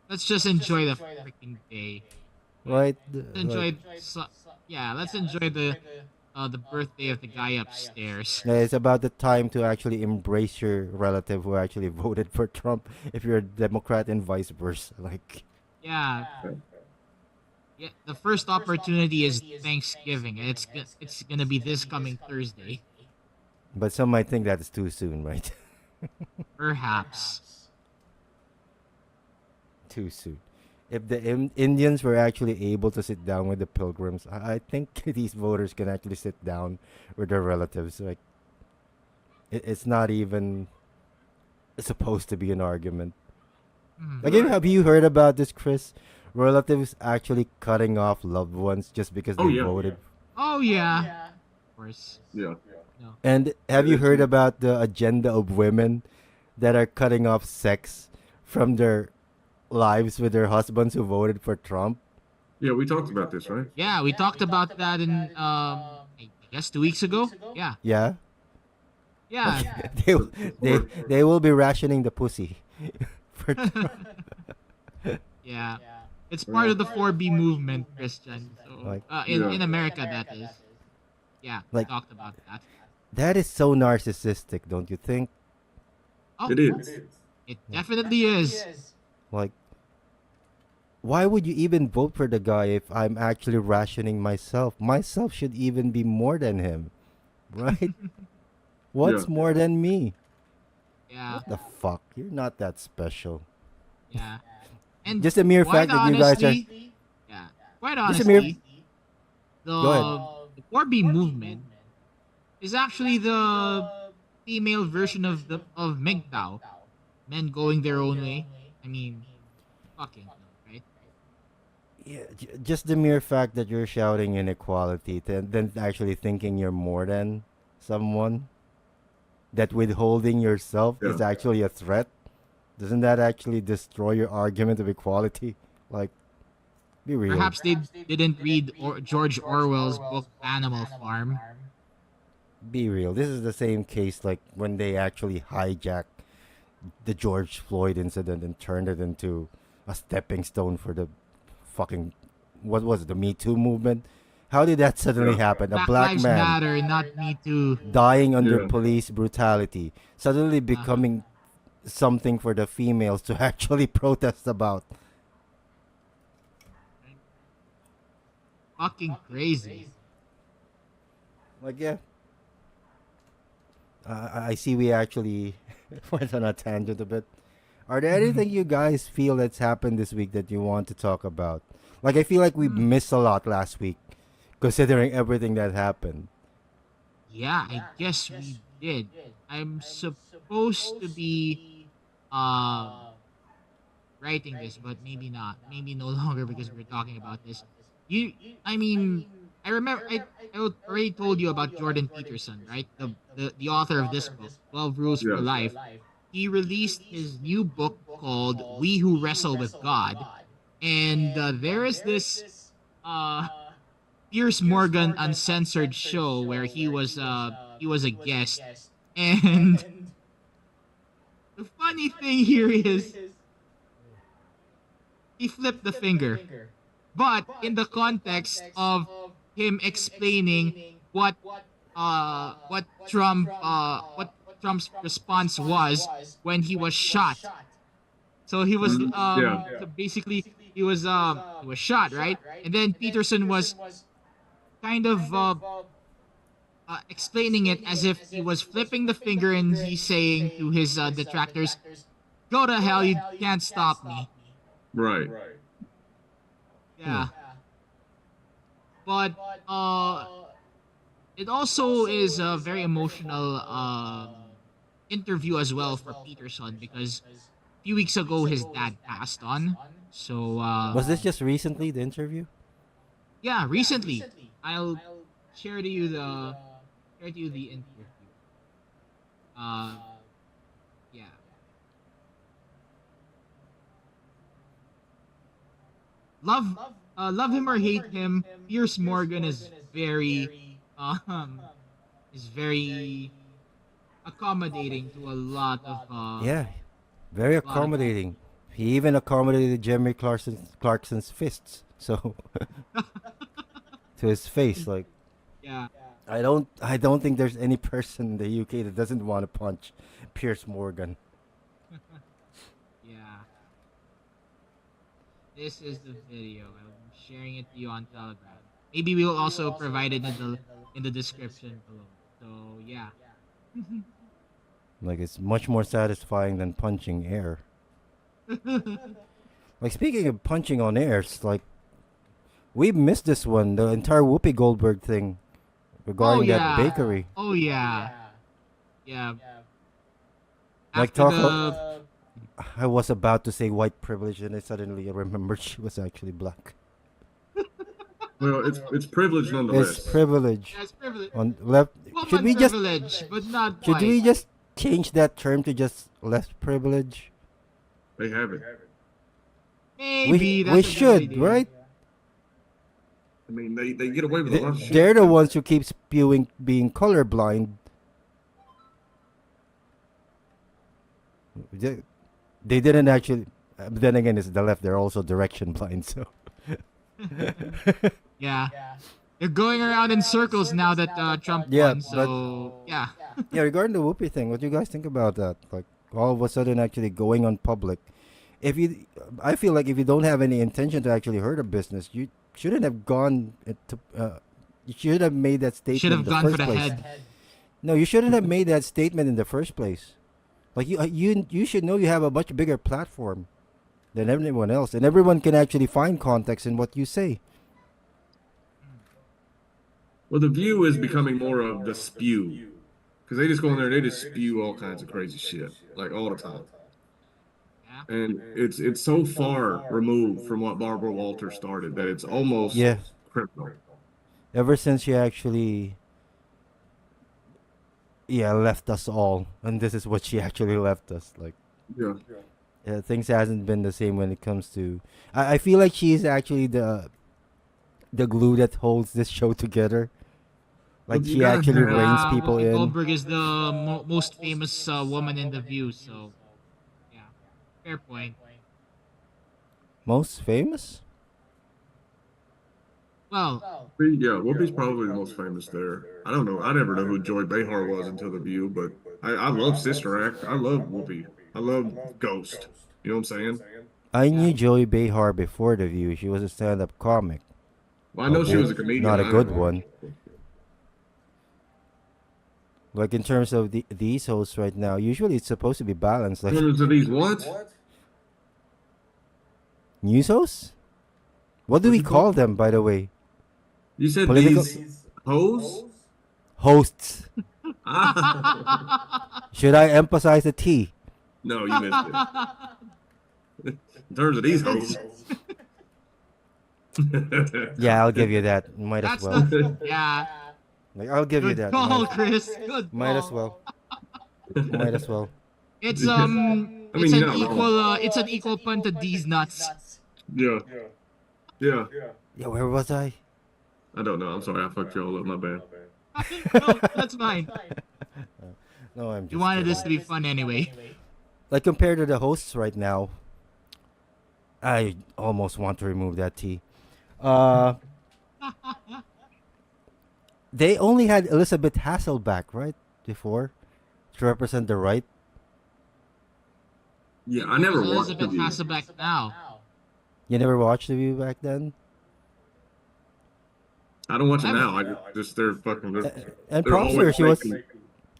Let's just enjoy the freaking day. right? Enjoy. Yeah. Let's enjoy the birthday of the guy upstairs. Yeah, it's about the time to actually embrace your relative who actually voted for Trump if you're a Democrat and vice versa. Like, Yeah. Yeah. The first opportunity is Thanksgiving, and it's gonna be this coming Thursday. but some might think that's too soon, right? Perhaps. Too soon. If the Indians were actually able to sit down with the pilgrims, I think these voters can actually sit down with their relatives. Like, it's not even supposed to be an argument. Mhm. Again, have you heard about this, Chris? Relatives actually cutting off loved ones just because Oh, they yeah. voted. Oh yeah. Of course. Yeah. No. And have you it's- heard about the agenda of women that are cutting off sex from their lives with their husbands who voted for Trump? Yeah, we talked about this, right? Yeah, we talked about that in I guess 2 weeks ago. Yeah. Yeah. Yeah. they, they will be rationing the pussy. For Yeah. It's part of the 4B movement, Christian. So Like- in America that is. Yeah, Like- we talked about that. that is so narcissistic, don't you think? Oh, It is. it definitely is. Like, why would you even vote for the guy if I'm actually rationing myself? Myself should even be more than him, right? What's Yeah. more than me? Yeah. The fuck? You're not that special. Yeah. And Just the mere quite fact that you guys are. honestly, yeah. Quite Just a mere- honestly, Go the 4B movement is actually the female version of MGTOW. Men going their own way. I mean, fucking, right? Yeah, just the mere fact that you're shouting inequality, then actually thinking you're more than someone, that withholding yourself is Yeah. actually a threat. Doesn't that actually destroy your argument of equality? Like, be real. Perhaps they didn't read George Orwell's book Animal Farm. Be real. This is the same case like when they actually hijacked the George Floyd incident and turned it into a stepping stone for the fucking, what was it, the Me Too movement? How did that suddenly Yeah. happen? A Black black Lives man Matter, not Me Too. dying under Yeah. police brutality, suddenly becoming something for the females to actually protest about. Fucking crazy. Like, yeah. I see we actually went on a tangent a bit. Are there Mhm. anything you guys feel that's happened this week that you want to talk about? Like, I feel like we missed a lot last week, considering everything that happened. Yeah, I guess we did. I'm supposed to be um writing this, but maybe not. Maybe no longer because we're talking about this. You, I mean, I remember already told you about Jordan Peterson, right? The author of this book, 12 Rules for Yeah. Life. He released his new book called We Who Wrestle with God, and there is this uh Piers Morgan uncensored show where he was a guest, and the funny thing here is he flipped the finger, but in the context of him explaining what what Trump's response was when he was shot. So he was Yeah. so basically he was shot, right? And then Peterson was kind of explaining it as if he was flipping the finger and he's saying to his detractors, "Go to hell, you can't stop me." Right. Hmm. Yeah, but uh, it also is a very emotional interview as well for Peterson because a few weeks ago his dad passed on. So Was this just recently, the interview? yeah, recently I'll share to you the interview. Um, yeah, love love him or hate him, Piers Morgan um is very accommodating to a Yeah, very lot of people. accommodating. He even accommodated Jeremy Clarkson's fists. So to his face, like Yeah, I don't think there's any person in the UK that doesn't want to punch Pierce Morgan. yeah. This is the video. I'm sharing it to you on Telegram. Maybe we'll also provide it in the description below. So yeah. Like, it's much more satisfying than punching air. Like, speaking of punching on air, it's like we missed this one, the entire Whoopi Goldberg thing Oh regarding that yeah. bakery. Oh yeah. Yeah. Like, After the I was about to say white privilege, and I suddenly remembered she was actually black. Well, it's privilege It's nonetheless. privilege. yes, privilege, On left, should woman we just privilege, but not should we white. just change that term to just left privilege? They have it. Maybe We that's a good should, idea. right? I mean, they get away with a lot of shit. They're the ones who keep spewing being colorblind. They didn't actually. But then again, it's the left. They're also direction blind. So Yeah. They're going around in circles now that Trump yeah, won. but So yeah. yeah, regarding the Whoopi thing, what do you guys think about that? Like, all of a sudden, actually going on public. If you, I feel like if you don't have any intention to actually hurt a business, you shouldn't have gone to. You should have made that Should statement have in the gone for first the place. head. No, you shouldn't have made that statement in the first place. Like, you should know you have a much bigger platform than everyone else, and everyone can actually find context in what you say. Well, the View is becoming more of the spew because they just go in there and they just spew all kinds of crazy shit like all the time, Yeah. and it's so far removed from what Barbara Walters started that it's almost Yeah, criminal. ever since she actually, yeah, left us all, and this is what she actually left us. Like, Yeah. things hasn't been the same when it comes to. I feel like she's actually the glue that holds this show together. Like, Well, you she gotta actually have reins people Whoopi in. Goldberg is the most famous woman in the View. So yeah, fair point. Most famous? Well, Yeah, Whoopi's probably the most famous there. I don't know. I never know who Joy Behar was until The View, but I love Sister Act. I love Whoopi. I love Ghost. You know what I'm saying? I yeah. knew Joey Behar before The View. She was a stand-up comic, Well, I know she was a albeit comedian. not a I good don't know. one. Like in terms of these hosts right now, usually it's supposed to be balanced. Like Terms of these what? news hosts. What do What'd we you call call them, by the way? You said Political these hoes? hosts. Ah, Should I emphasize the T? no, you missed it. In terms of these It's, hoes. Yeah, I'll give you that. Might as that's well. the yeah. Like, I'll give you Good that. call, Chris. Good Might as call. well. Might as well. It's I it's mean, you're an not equal wrong. it's an equal pun to these nuts. Yeah, yeah. Yeah, where was I? I don't know. I'm sorry. I fucked you all up. My bad. No, that's fine. No, I'm just You wanted kidding. this to be fun anyway. Like compared to the hosts right now, I almost want to remove that T. They only had Elizabeth Hasselbeck, right? Before to represent the right. Yeah, I never Where's watched the Elizabeth View. Hasselbeck now? You never watched the View back then? I don't watch it Never. now. I just they're fucking. And They're props to her, always making.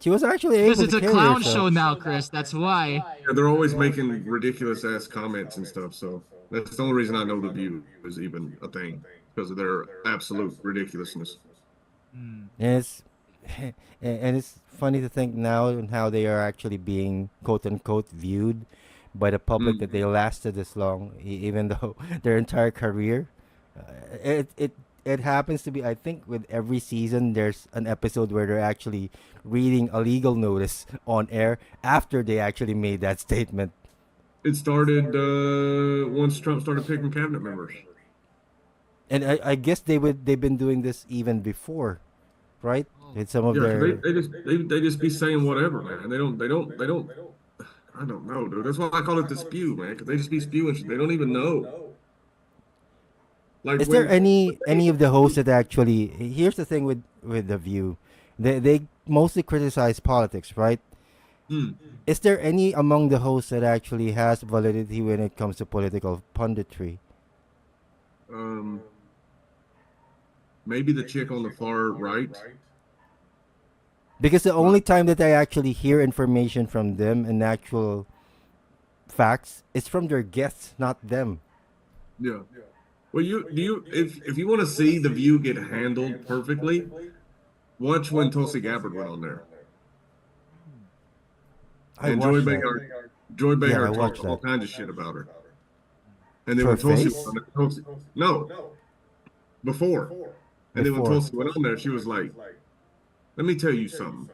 she was actually Because able it's to a carry clown herself. show now, Chris. That's why. Yeah, they're always making ridiculous ass comments and stuff. So that's the only reason I know the View is even a thing because of their absolute ridiculousness. Hmm. And it's and it's funny to think now on how they are actually being quote unquote viewed by the public Mm. that they lasted this long, even though their entire career. It happens to be, I think, with every season there's an episode where they're actually reading a legal notice on air after they actually made that statement. It started once Trump started picking cabinet members. And I guess they've been doing this even before, right? With some of Yeah, 'cause their they just be saying whatever, man. They don't. I don't know, dude. That's why I call it the spew, man. Because they just be spewing shit. They don't even know. Like Is there when any of the hosts that actually? Here's the thing with the View, they mostly criticize politics, right? Hmm. Is there any among the hosts that actually has validity when it comes to political punditry? Maybe the chick on the far right. Because the only time that I actually hear information from them and actual facts is from their guests, not them. Yeah. Well, if you want to see the View get handled perfectly, watch when Tulsi Gabbard went on there. I And watched that. Joy Yeah, I Behar watched talked all that. kinds of shit about her. And then For when Tulsi face? went on there, no, before. And then when Before. Tulsi went on there, she was like, "Let me tell you something.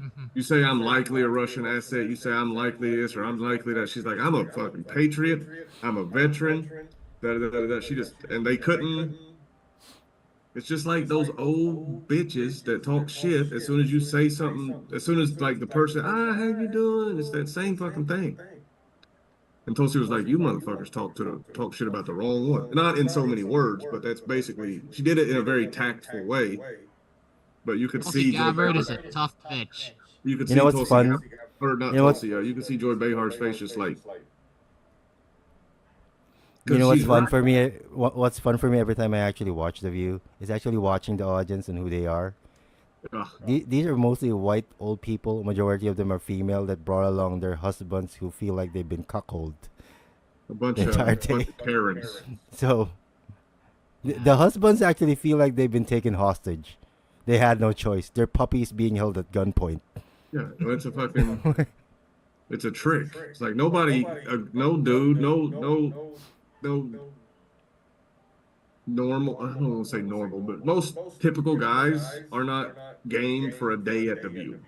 Mhm. You say I'm likely a Russian asset. You say I'm likely this or I'm likely that." She's like, "I'm a fucking patriot. I'm a veteran." Da, da, da, da. She just and they couldn't. It's just like those old bitches that talk shit. As soon as you say something, as soon as like the person, how you doing? It's that same fucking thing. And Tulsi was like, "You motherfuckers talk shit about the wrong one." Not in so many words, but that's basically she did it in a very tactful way. But you could Tulsi see Joy Gabbard Behar, is a tough bitch. you could You see know what's Tulsi fun? Gabbard, or not You know what? Tulsi. You could see Joy Behar's face just like You because know what's she's fun right. for me? What's fun for me every time I actually watch The View is actually watching the audience and who they are. Ugh. These are mostly white old people. Majority of them are female that brought along their husbands who feel like they've been cuckolded A bunch the of entire day. Karens. So the husbands actually feel like they've been taken hostage. They had no choice. Their puppies being held at gunpoint. Yeah, it's a fucking, it's a trick. It's like nobody, no dude, no normal. I don't want to say normal, but most typical guys are not game for a day at the View.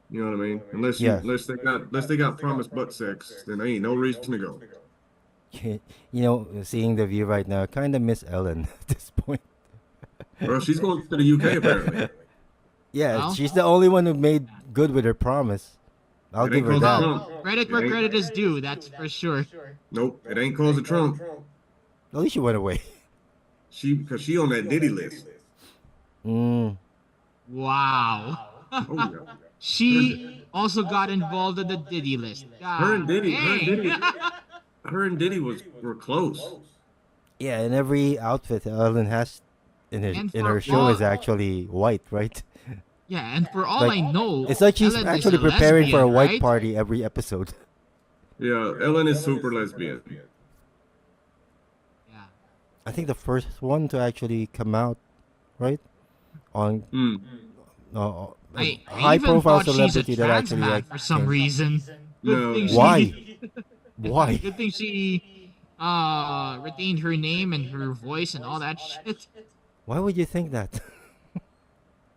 You know what I mean? Yeah. Unless they got promised butt sex, then there ain't no reason to go. You know, seeing The View right now, I kind of miss Ellen at this point. Bro, she's going to the UK apparently. Yeah, Well? she's the only one who made good with her promise. I'll It give ain't her cause that. of Trump. Credit It where ain't- credit is due, that's for sure. Nope, it ain't cause of Trump. At least she went away. Because she on that Diddy list. Mm. Wow. Oh yeah. She also got involved in the Diddy list. Her and Diddy, Dang. her and Diddy were close. Yeah, in every outfit Ellen has And in for her show all is actually white, right? yeah, and for all Like, I know, it's like she's Ellen is actually a preparing for a lesbian, white right? party every episode. Yeah, Ellen is super lesbian. Yeah. I think the first one to actually come out, right? On Mm. a I high even profile thought she's a celebrity that trans actually man for some came. reason. Good No, thing no. Why? she Why? good thing she retained her name and her voice and all that shit. Why would you think that?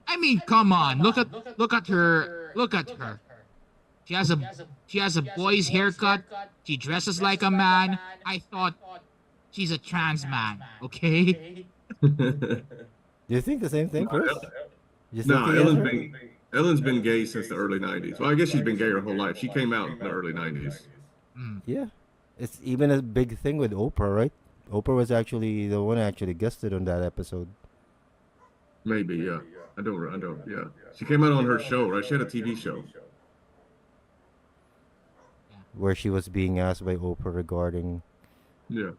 I mean, come on. Look at her. She has a she has a boy's haircut. She dresses like a man. I thought she's a trans man, okay? Do you think the same thing, Chris? You still No, think yes, right? Ellen's been gay since the early 90s. Well, I guess she's been gay her whole life. She came out in the early 90s. Mm. Yeah. It's even a big thing with Oprah, right? Oprah was actually the one who actually guested on that episode. Maybe, yeah. I don't, yeah. She came out on her show, right? She had a TV show. Where she was being asked by Oprah regarding Yeah.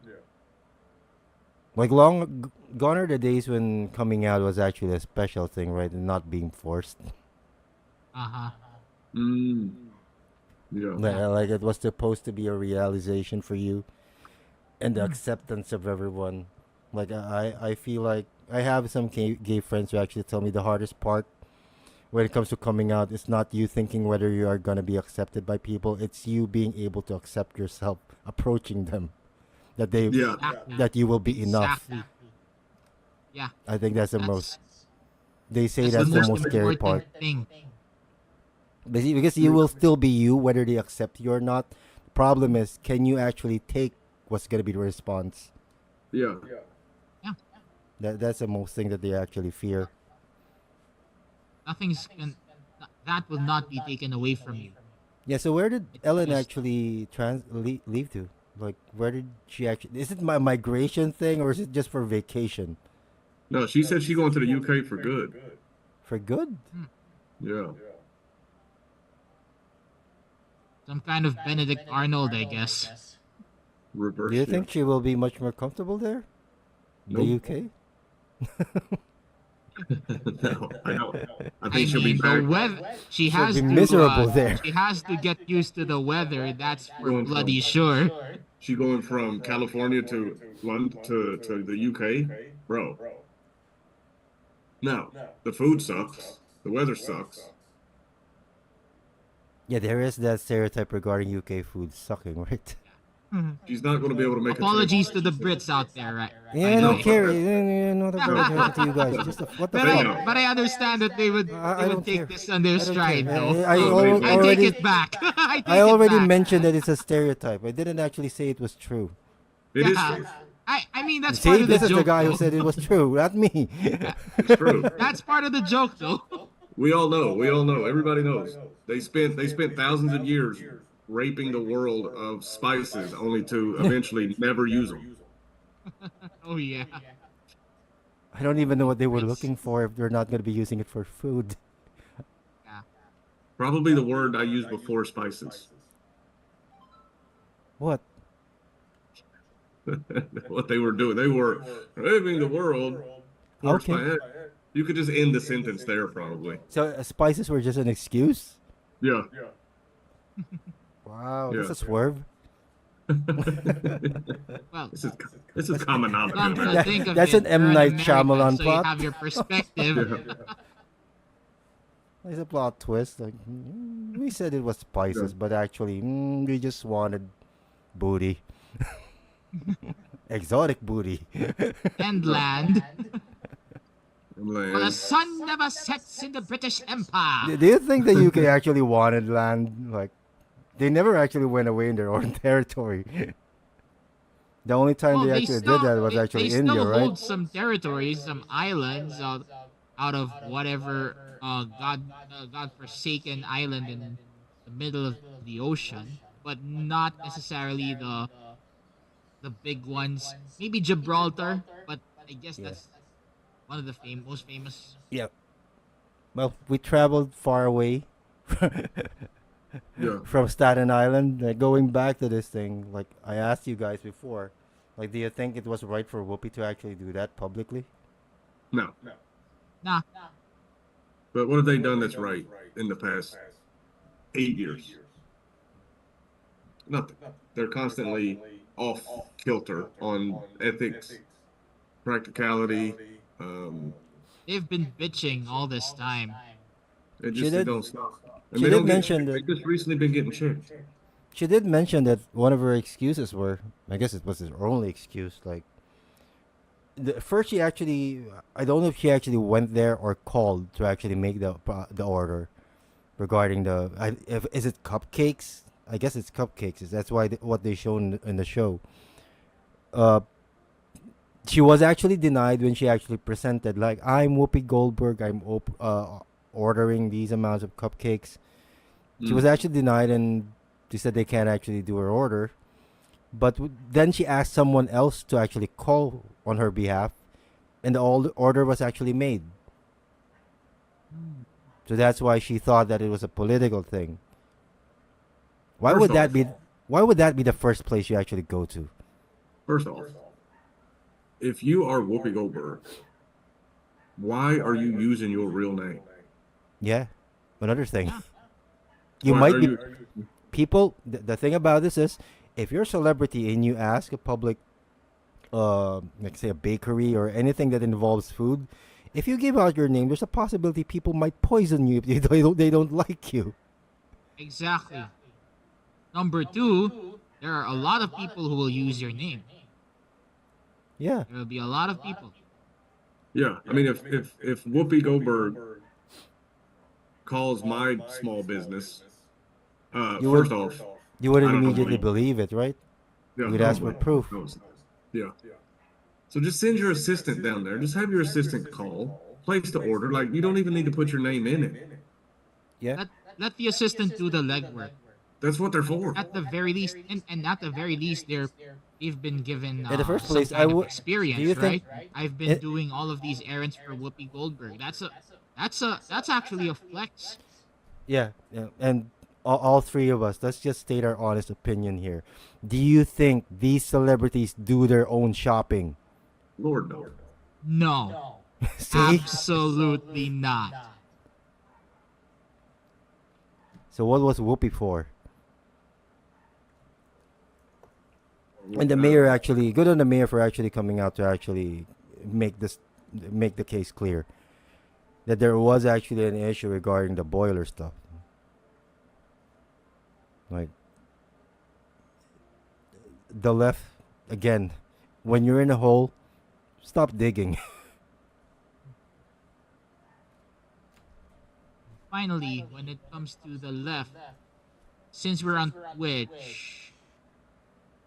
like gone are the days when coming out was actually a special thing, right? And not being forced. Uh-huh. Mm. Yeah. Like it was supposed to be a realization for you and the acceptance of everyone. Like I feel like I have some gay friends who actually tell me the hardest part when it comes to coming out is not you thinking whether you are going to be accepted by people. It's you being able to accept yourself, approaching them, that they Yeah. that you will be enough. Exactly. Yeah. I think that's the most. They say That's that's the the most most scary important part. thing. Because you will still be you, whether they accept you or not. The problem is, can you actually take what's going to be the response? Yeah. That's the most thing that they actually fear. That will not be taken away from you. Yeah. So where did It's Ellen just actually leave to? Like, where did she actually? Is it my migration thing or is it just for vacation? No, she said she going to the UK for good. For good? Yeah. some kind of Benedict Arnold, I guess. Reverse. Do you Yeah. think she will be much more comfortable there? Nope. The UK? No, I don't. I I think she'll be mean, back. the weather. She She'll has be to. miserable there. She has to get used to the weather. That's for Going bloody from sure. she going from California to London to the UK, bro. No, the food sucks. The weather sucks. Yeah, there is that stereotype regarding UK food sucking, right? She's not going to be able to make Apologies to the Brits out there, right? Yeah, by the no way. care. Not apologizing to you guys. Just what the But fuck? I understand that they would I don't take care. this on their I don't stride, care. though. I Oh, I take already it back. I take I already it back. mentioned that it's a stereotype. I didn't actually say it was true. It is Yeah. true. I mean, that's part See, of the this is joke. the guy who though. said it was true, not me. It's true. That's part of the joke, though. We all know. We all know. Everybody knows. They spent thousands of years raping the world of spices, only to eventually never use them. Oh yeah. I don't even know what they were It's- looking for if they're not going to be using it for food. Yeah. Probably the word I used before spices. What? What they were doing. They were raping the world. For Okay. spices. You could just end the sentence there, probably. So spices were just an excuse? Yeah. Wow, Yeah. that's a swerve. Well, This is common knowledge. come to man. think of That's it, an M. you're Night American, Shyamalan so plot. you have your perspective. Yeah. It's a plot twist. Like, we said it was spices, but actually, we just wanted booty. Exotic booty. And land. I'm For the like, sun never sets in the British Empire. Do you think the UK actually wanted land? Like, they never actually went away in their own territory. The only time Well, they actually did that was actually they India, still right? hold some territories, some islands out of whatever God-forsaken island in the middle of the ocean, but not necessarily the big ones. Maybe Gibraltar, but I guess Yeah. that's one of the most famous. Yeah. Well, we traveled far away yeah. from Staten Island. Going back to this thing, like I asked you guys before, like, do you think it was right for Whoopi to actually do that publicly? No. Nah. But what have they done that's right in the past 8 years? Nothing. They're constantly off kilter on ethics, practicality. Um, They've been bitching all this time. She it did. don't stop, and She they did don't get mention checked. that. They just recently been getting checked. She did mention that one of her excuses were, I guess it was her only excuse. Like first, she actually, I don't know if she actually went there or called to actually make the order regarding if is it cupcakes? I guess it's cupcakes. That's why what they show in the show. Uh, she was actually denied when she actually presented like I'm Whoopi Goldberg. Ordering these amounts of cupcakes. She was actually denied, and she said they can't actually do her order. But then she asked someone else to actually call on her behalf, and the order was actually made. So that's why she thought that it was a political thing. Why First would that off, be? Why would that be the first place you actually go to? first off, if you are Whoopi Goldberg, why are you using your real name? Yeah, another thing. Yeah. You Why might are be you? people. The thing about this is, if you're a celebrity and you ask a public, like say a bakery or anything that involves food, if you give out your name, there's a possibility people might poison you if they don't like you. Exactly. Number two, there are a lot of people who will use your name. Yeah, There will be a lot of people. Yeah, I mean, if Whoopi Goldberg calls my small business, you first would off, you wouldn't I don't know immediately why. believe it, right? Yeah, You would I ask don't for believe. proof. No, yeah. So just send your assistant down there. Just have your assistant call, place the order. Like you don't even need to put your name in it. Yeah. Let the assistant do the legwork. That's what they're for. At the very least, and at the very least, they've been given In the first some place, I kind of would. Do you experience, think? right? I've been It, doing all of these errands for Whoopi Goldberg. That's actually a flex. yeah, yeah, and all three of us. Let's just state our honest opinion here. Do you think these celebrities do their own shopping? Lord no. No, See. absolutely not. So what was Whoopi for? And the mayor actually, good on the mayor for actually coming out to actually make make the case clear that there was actually an issue regarding the boiler stuff. Like the left, again, when you're in a hole, stop digging. Finally, when it comes to the left, since we're on Twitch,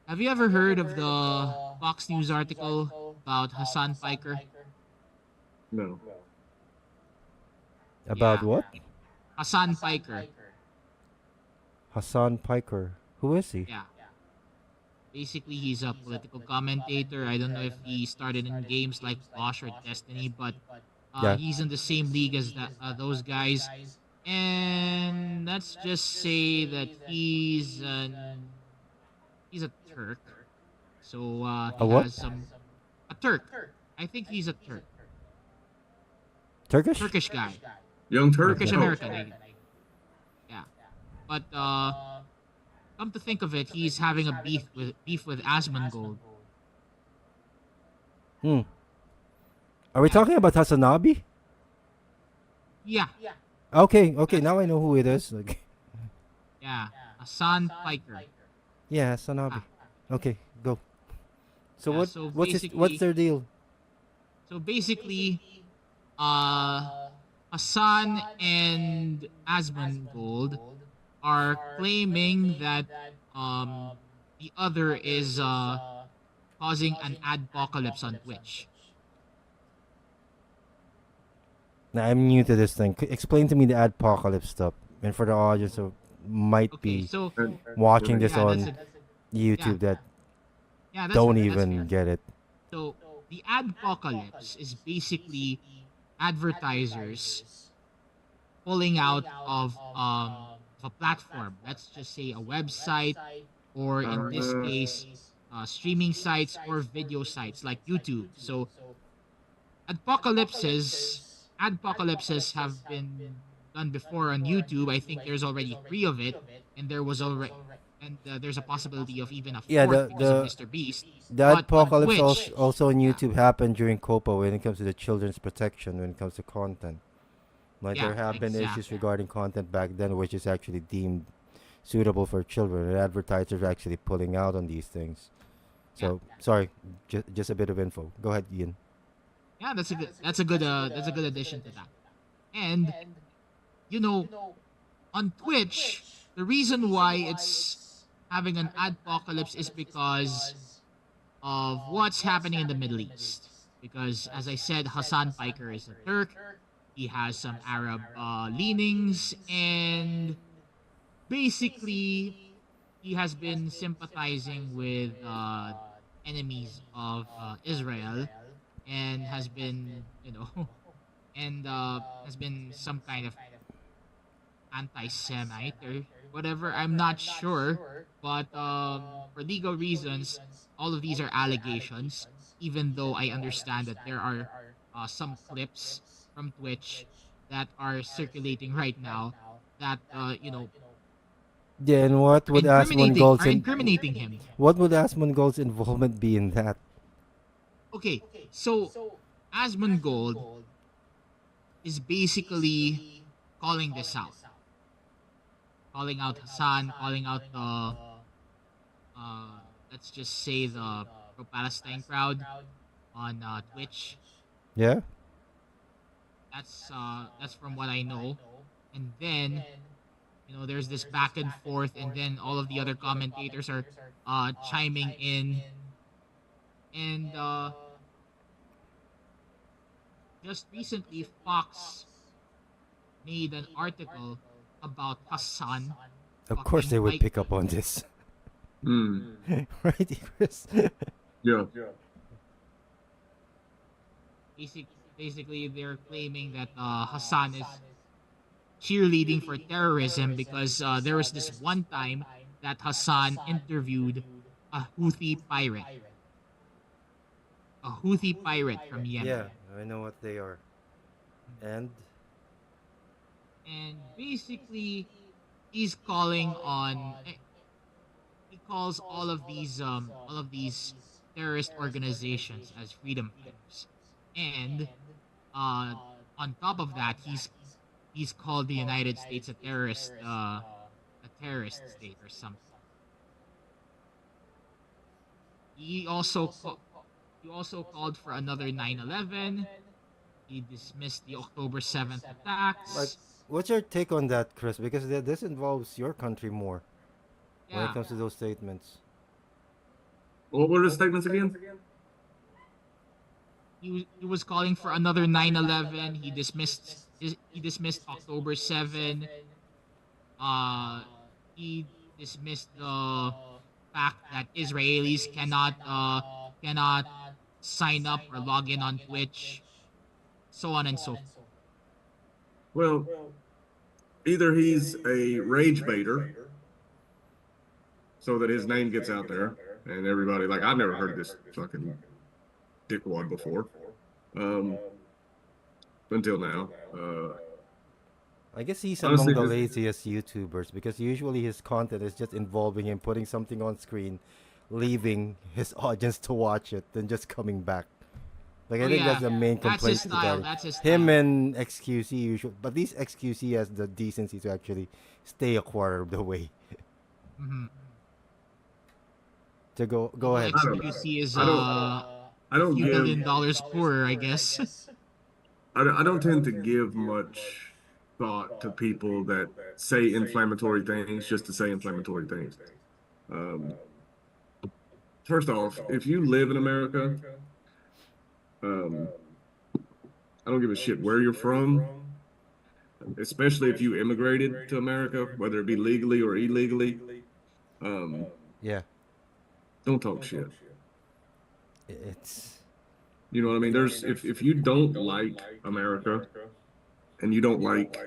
have you ever heard of the Fox News article about Hassan Piker? No. About Yeah, what? Hassan Piker. Hassan Piker. Who is he? Yeah. Basically, he's a political commentator. I don't know if he started in games like Bosch or Destiny, but Yeah. he's in the same league as those guys. And let's just say that he's a Turk. So A he what? has a Turk. I think he's a Turk. Turkish? Turkish guy. Young Turk? Turkish Oh, American. Yeah. But come to think of it, he's having a beef with Asmongold. Hmm. Are we Yeah. talking about HasanAbi? Yeah. Okay, okay. Now I know who it is. Like, Yeah. Hassan Piker. yeah, HasanAbi. Okay, go. So Yeah, what? so What's their deal? So basically, Hassan and Asmongold are claiming that the other is causing an adpocalypse on Twitch. Now I'm new to this thing. Explain to me the apocalypse stuff, and for the audience who might Okay, be so watching this yeah, that's on it. YouTube that Yeah, don't that's even fair. get it. So the adpocalypse is basically advertisers pulling out of a platform. Let's just say a website, or in this case, streaming sites or video sites like YouTube. So Adpocalypses, adpocalypses have been done before on YouTube. I think there's already 3 of it, and there's a possibility of even a Yeah, fourth the because of the Mr. Beast. the But on apocalypse Twitch, also on yeah, YouTube happened during COPA when it comes to the children's protection when it comes to content. Like yeah, there have been issues exactly. regarding content back then, which is actually deemed suitable for children, and advertisers are actually pulling out on these things. Yeah, So sorry, just a bit of info. Go ahead, Ian. yeah, that's a good addition to that. And you know, on Twitch, the reason why it's having an adpocalypse is because of what's happening in the Middle East. Because, as I said, Hassan Piker is a Turk. He has some Arab leanings, and basically, he has been sympathizing with enemies of Israel, and has been, and has been some kind of anti-Semite or whatever. I'm not sure, but for legal reasons, all of these are allegations. Even though I understand that there are some clips from Twitch that are circulating right now that Then what would are incriminating him. what would Asmongold's involvement be in that? Okay, so Asmongold is basically calling this out, calling out Hassan, calling out the let's just say the pro-Palestine crowd on Twitch. Yeah. That's from what I know. And then there's this back and forth, and then all of the other commentators are chiming in, and just recently Fox made an article about Hassan Of course fucking they would Pike. pick up on this. Hmm. Right, Chris? Yeah. Basically, they're claiming that Hassan is cheerleading for terrorism because there was this one time that Hassan interviewed a a Houthi pirate from Yemen. Yeah, I know what they are. And And basically, he's calling on he calls all of these terrorist organizations as freedom fighters, and uh on top of that, he's called the United States a terrorist state or something. He also he also called for another 9/11. He dismissed the October 7th like, attacks. what's your take on that, Chris? Because this involves your country more when it Yeah, comes to those statements. What were the statements again? he was calling for another 9/11. He dismissed October 7. Uh, he dismissed the fact that Israelis cannot sign up or log in on Twitch, so on and so forth. Well, either he's a rage baiter so that his name gets out there and everybody, like, I've never heard of this fucking dickwad before. Until now. I guess he's among Honestly, the just laziest YouTubers because usually his content is just involving him putting something on screen, leaving his audience to watch it, then just coming back. Like Oh I think that's yeah, the main that's his complaint style. regarding That's his him style. and XQC usually, but at least XQC has the decency to actually stay a quarter of the way. Mm-hmm. To go Although ahead. I don't XQC is I don't I a don't few give $1 billion poorer, I guess. I don't tend to give much thought to people that say inflammatory things just to say inflammatory things. Um, First off, if you live in America, um, I don't give a shit where you're from, especially if you immigrated to America, whether it be legally or illegally. Um, Yeah, don't talk shit. it's You know what I mean? There's if you don't like America and you don't like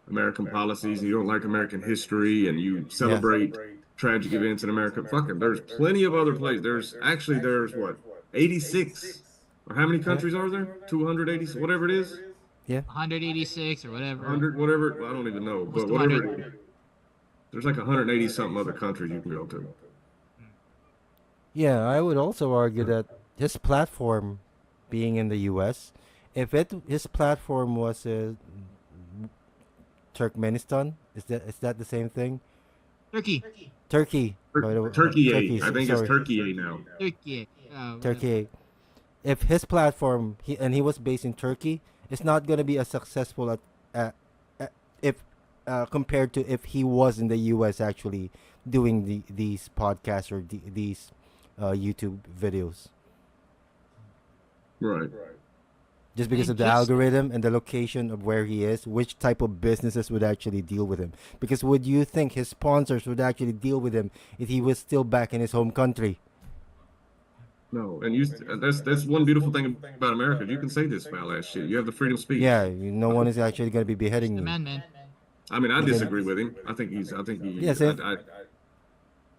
American policies and you don't like American history and you yeah. celebrate tragic events in America, fucking there's plenty of other places. There's what, 86 Or how many countries are there? 280, whatever it is. Yeah. 186 or whatever. 100, whatever. I don't even know, Almost but whatever 200. it is. There's like 180 something other countries you can go to. Yeah, I would also argue that his platform, being in the U.S., if his platform was Turkmenistan, is that the same thing? Turkey. Turkey, by the way, Turkey Turkey. A. I think it's Sorry, Turkey A now. Turkey. Whatever. Turkey. If his platform, he was based in Turkey, it's not gonna be as successful at if compared to if he was in the U.S. actually doing these podcasts or these YouTube videos. Right. Just because And of the just algorithm and the location of where he is, which type of businesses would actually deal with him? Because would you think his sponsors would actually deal with him if he was still back in his home country? No, and that's one beautiful thing about America. You can say this foul ass shit. You have the freedom of speech. Yeah, no one is actually going to be he's beheading the you. man, man. I mean, I You can, disagree with him. I think he's. I think yeah, he. same.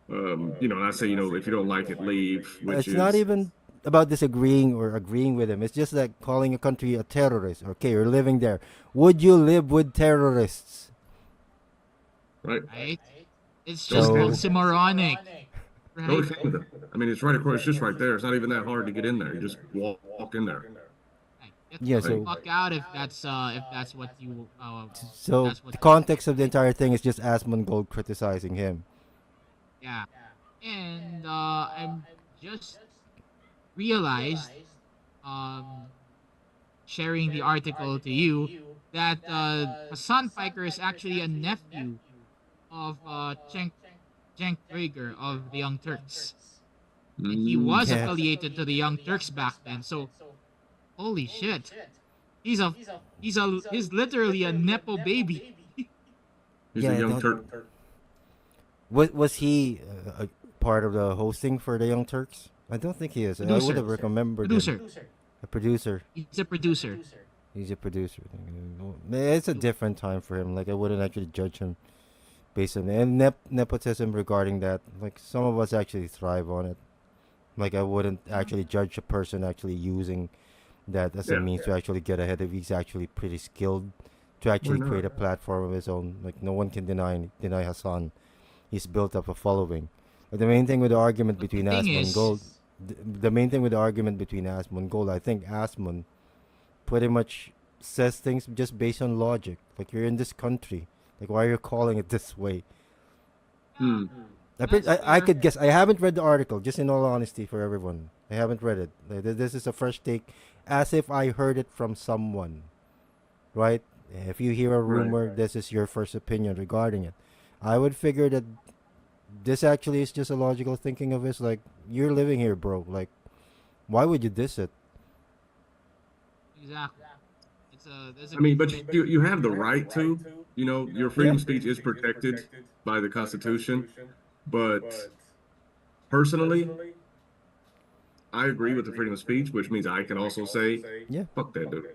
And I say, if you don't like it, leave. Which It's not is even about disagreeing or agreeing with him. It's just like calling a country a terrorist. Okay, you're living there. Would you live with terrorists? right. Right? It's Go to just So Canada. oxymoronic. Go Right? to Canada. I mean, it's right across. It's just right there. It's not even that hard to get in there. You just walk in there. Right. Get yeah, the Right. so fuck out if that's what you if so that's what the you think, context of the right? entire thing is just Asmongold criticizing him. Yeah. And I'm just realized um sharing the article to you that Hassan Piker is actually a nephew of Cenk Uygur of the Young Turks, and he was Mm. Yeah, affiliated to the Young Turks back then. So holy shit, he's a he's literally a nepo baby. He's a yeah. young Turk. Was he a part of the hosting for the Young Turks? I don't think he is. I would Producer, have remembered him. producer. A producer. He's a producer. He's a producer. It's a different time for him. Like I wouldn't actually judge him based on and nepotism regarding that. Like some of us actually thrive on it. Like I wouldn't actually judge a person actually using that as a Yeah. means to actually get ahead if he's actually pretty skilled to Why actually not? create a platform of his own. Like no one can deny Hassan. He's built up a following. But the main thing with the argument But the between thing Asmon Gold, is, the main thing with the argument between Asmon Gold, I think Asmon pretty much says things just based on logic. Like you're in this country. Like why are you calling it this way? yeah, Hmm. that's I fair. could guess. I haven't read the article. Just in all honesty, for everyone, I haven't read it. This is a fresh take, as if I heard it from someone. Right? If you hear a Right. rumor, this is your first opinion regarding it. I would figure that this actually is just a logical thinking of his. Like you're living here, bro. Like why would you diss it? Exactly. There's a I mean, good but point. you have the right to. Your Yeah. freedom of speech is protected by the Constitution. But personally, I agree with the freedom of speech, which means I can also say, Yeah. "Fuck that dude."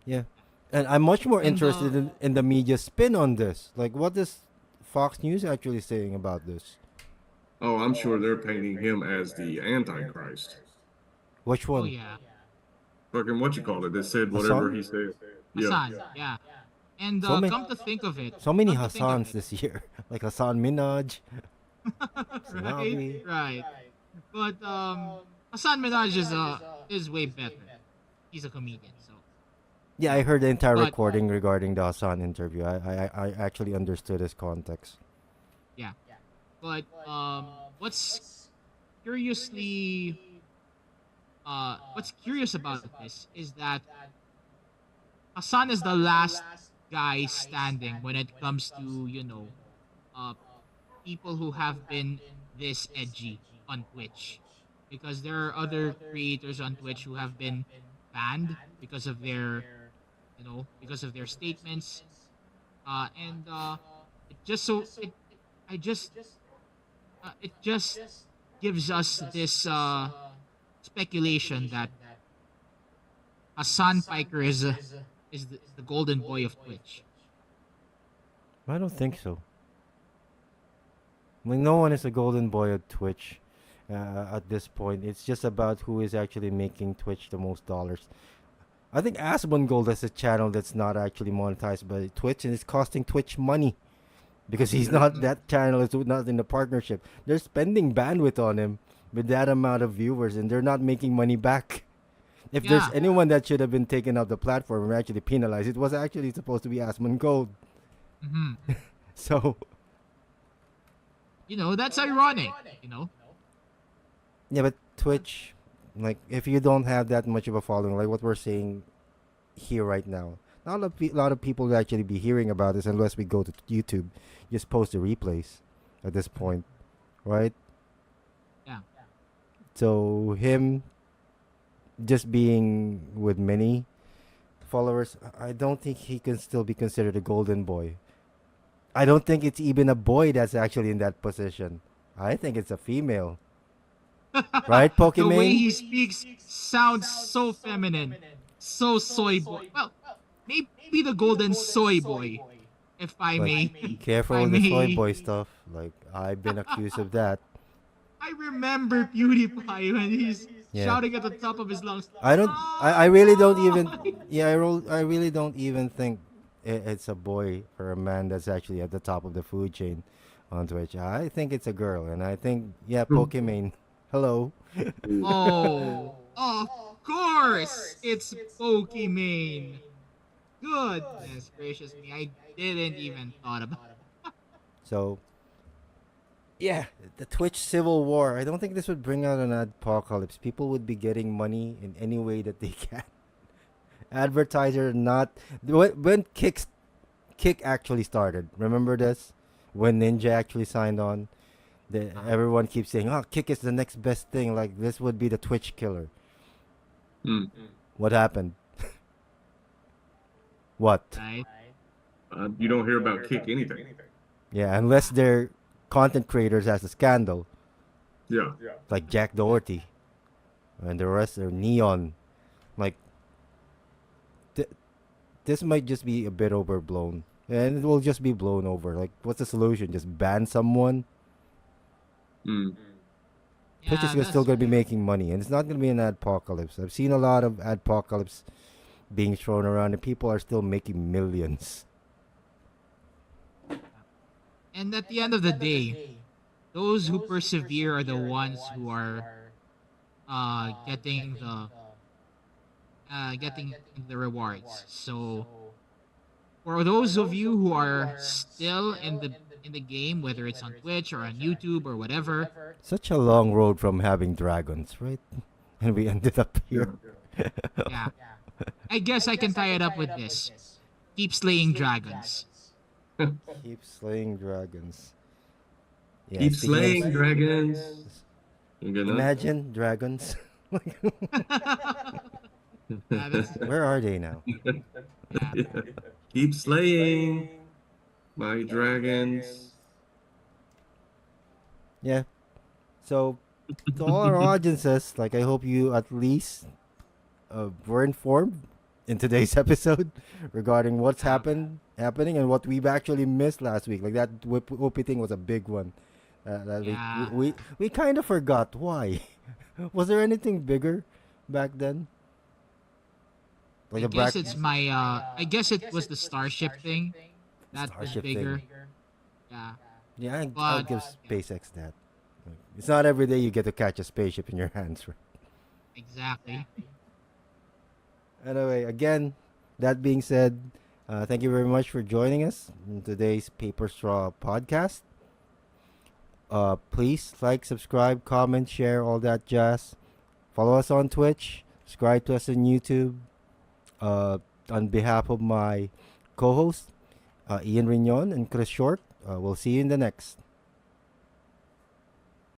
Yeah. And I'm much more And interested in the media spin on this. Like, what is Fox News actually saying about this? Oh, I'm sure they're painting him as the Antichrist. Which oh one? yeah, Fucking what you call it? They said whatever Hassan? he said. Yeah. Hassan. Yeah. And So many, come to think of it, so many come to think of Hassans it, this year. Like Hassan Minaj, right, HasanAbi. right. But Hassan Minaj is way better. He's a comedian, so Yeah, I heard the entire but recording regarding the Hassan interview. I actually understood his context. yeah. But what's curiously what's curious about this is that Hassan is the last guy standing when it comes to, uh people who have been this edgy on Twitch. Because there are other creators on Twitch who have been banned because of because of their statements. And it just so it I just it just gives us this speculation that Hassan Piker is the golden boy of Twitch. I don't think so. Like, no one is a golden boy at Twitch, at this point. It's just about who is actually making Twitch the most dollars. I think Asmongold has a channel that's not actually monetized by Twitch, and it's costing Twitch money because he's not that channel is not in the partnership. They're spending bandwidth on him with that amount of viewers, and they're not making money back. If there's Yeah. anyone that should have been taken off the platform and actually penalized, it was actually supposed to be Asmongold. Hmm. So That's ironic. yeah, but Twitch, like, if you don't have that much of a following, like what we're saying here right now, not a lot of people will actually be hearing about this unless we go to YouTube, just post the replays at this point, right? Yeah. So him just being with many followers, I don't think he can still be considered a golden boy. I don't think it's even a boy that's actually in that position. I think it's a female. Right, The way Pokemon? he speaks sounds so feminine, so soy boy. Well, maybe the golden soy boy, if I may. Like, careful I with the soy may. boy stuff. Like, I've been accused of that. I remember PewDiePie when he's Yeah. shouting at the top of his lungs. I really don't even, yeah, I really don't even think it's a boy or a man that's actually at the top of the food chain on Twitch. I think it's a girl, and I think, yeah, Pokemon. Hello. Oh, of course, it's Pokemon. Goodness gracious me, I didn't even thought about it. So, yeah, the Twitch civil war. I don't think this would bring out an apocalypse. People would be getting money in any way that they can. Advertiser not when Kick actually started. Remember this? When Ninja actually signed on, everyone keeps saying, "Oh, Kick is the next best thing. Like this would be the Twitch killer." Mm. What happened? What? Right? You don't hear about Kick anything. Yeah, unless they're content creators as a scandal, Yeah. like Jack Doherty, and the rest are neon. Like, this might just be a bit overblown, and it will just be blown over. Like, what's the solution? Just ban someone? Mm. Twitch is Yeah, still that's going to be right. making money, and it's not going to be an apocalypse. I've seen a lot of apocalypse being thrown around, and people are still making millions. And at the end of the day, those who persevere are the ones who are getting the rewards. So for those of you who are still in the game, whether it's on Twitch or on YouTube or whatever, Such a long road from having dragons, right? And we ended up Yeah. here. yeah, I guess I can tie it up with this: keep slaying dragons. Keep slaying dragons. Yeah, Keep speaking of slaying dragons. You gonna? Imagine dragons. That's, Where are they now? yeah. Yeah. Keep slaying my dragons. Yeah. So, to all our audiences, like, I hope you at least were informed in today's episode regarding what's happening and what we've actually missed last week. Like, that Whoopi thing was a big one. That Yeah. we kind of forgot why. Was there anything bigger back then? Like I a guess black it's my I guess it was the Starship thing that was Starship bigger. thing. Yeah. Yeah, I'll But give SpaceX that. Like, it's not every day you get to catch a spaceship in your hands, right? exactly. Anyway, again, that being said, thank you very much for joining us in today's Paper Straw podcast. Please like, subscribe, comment, share, all that jazz. Follow us on Twitch. Subscribe to us on YouTube. On behalf of my co-host, Ian Rignon and Chris Short, we'll see you in the next.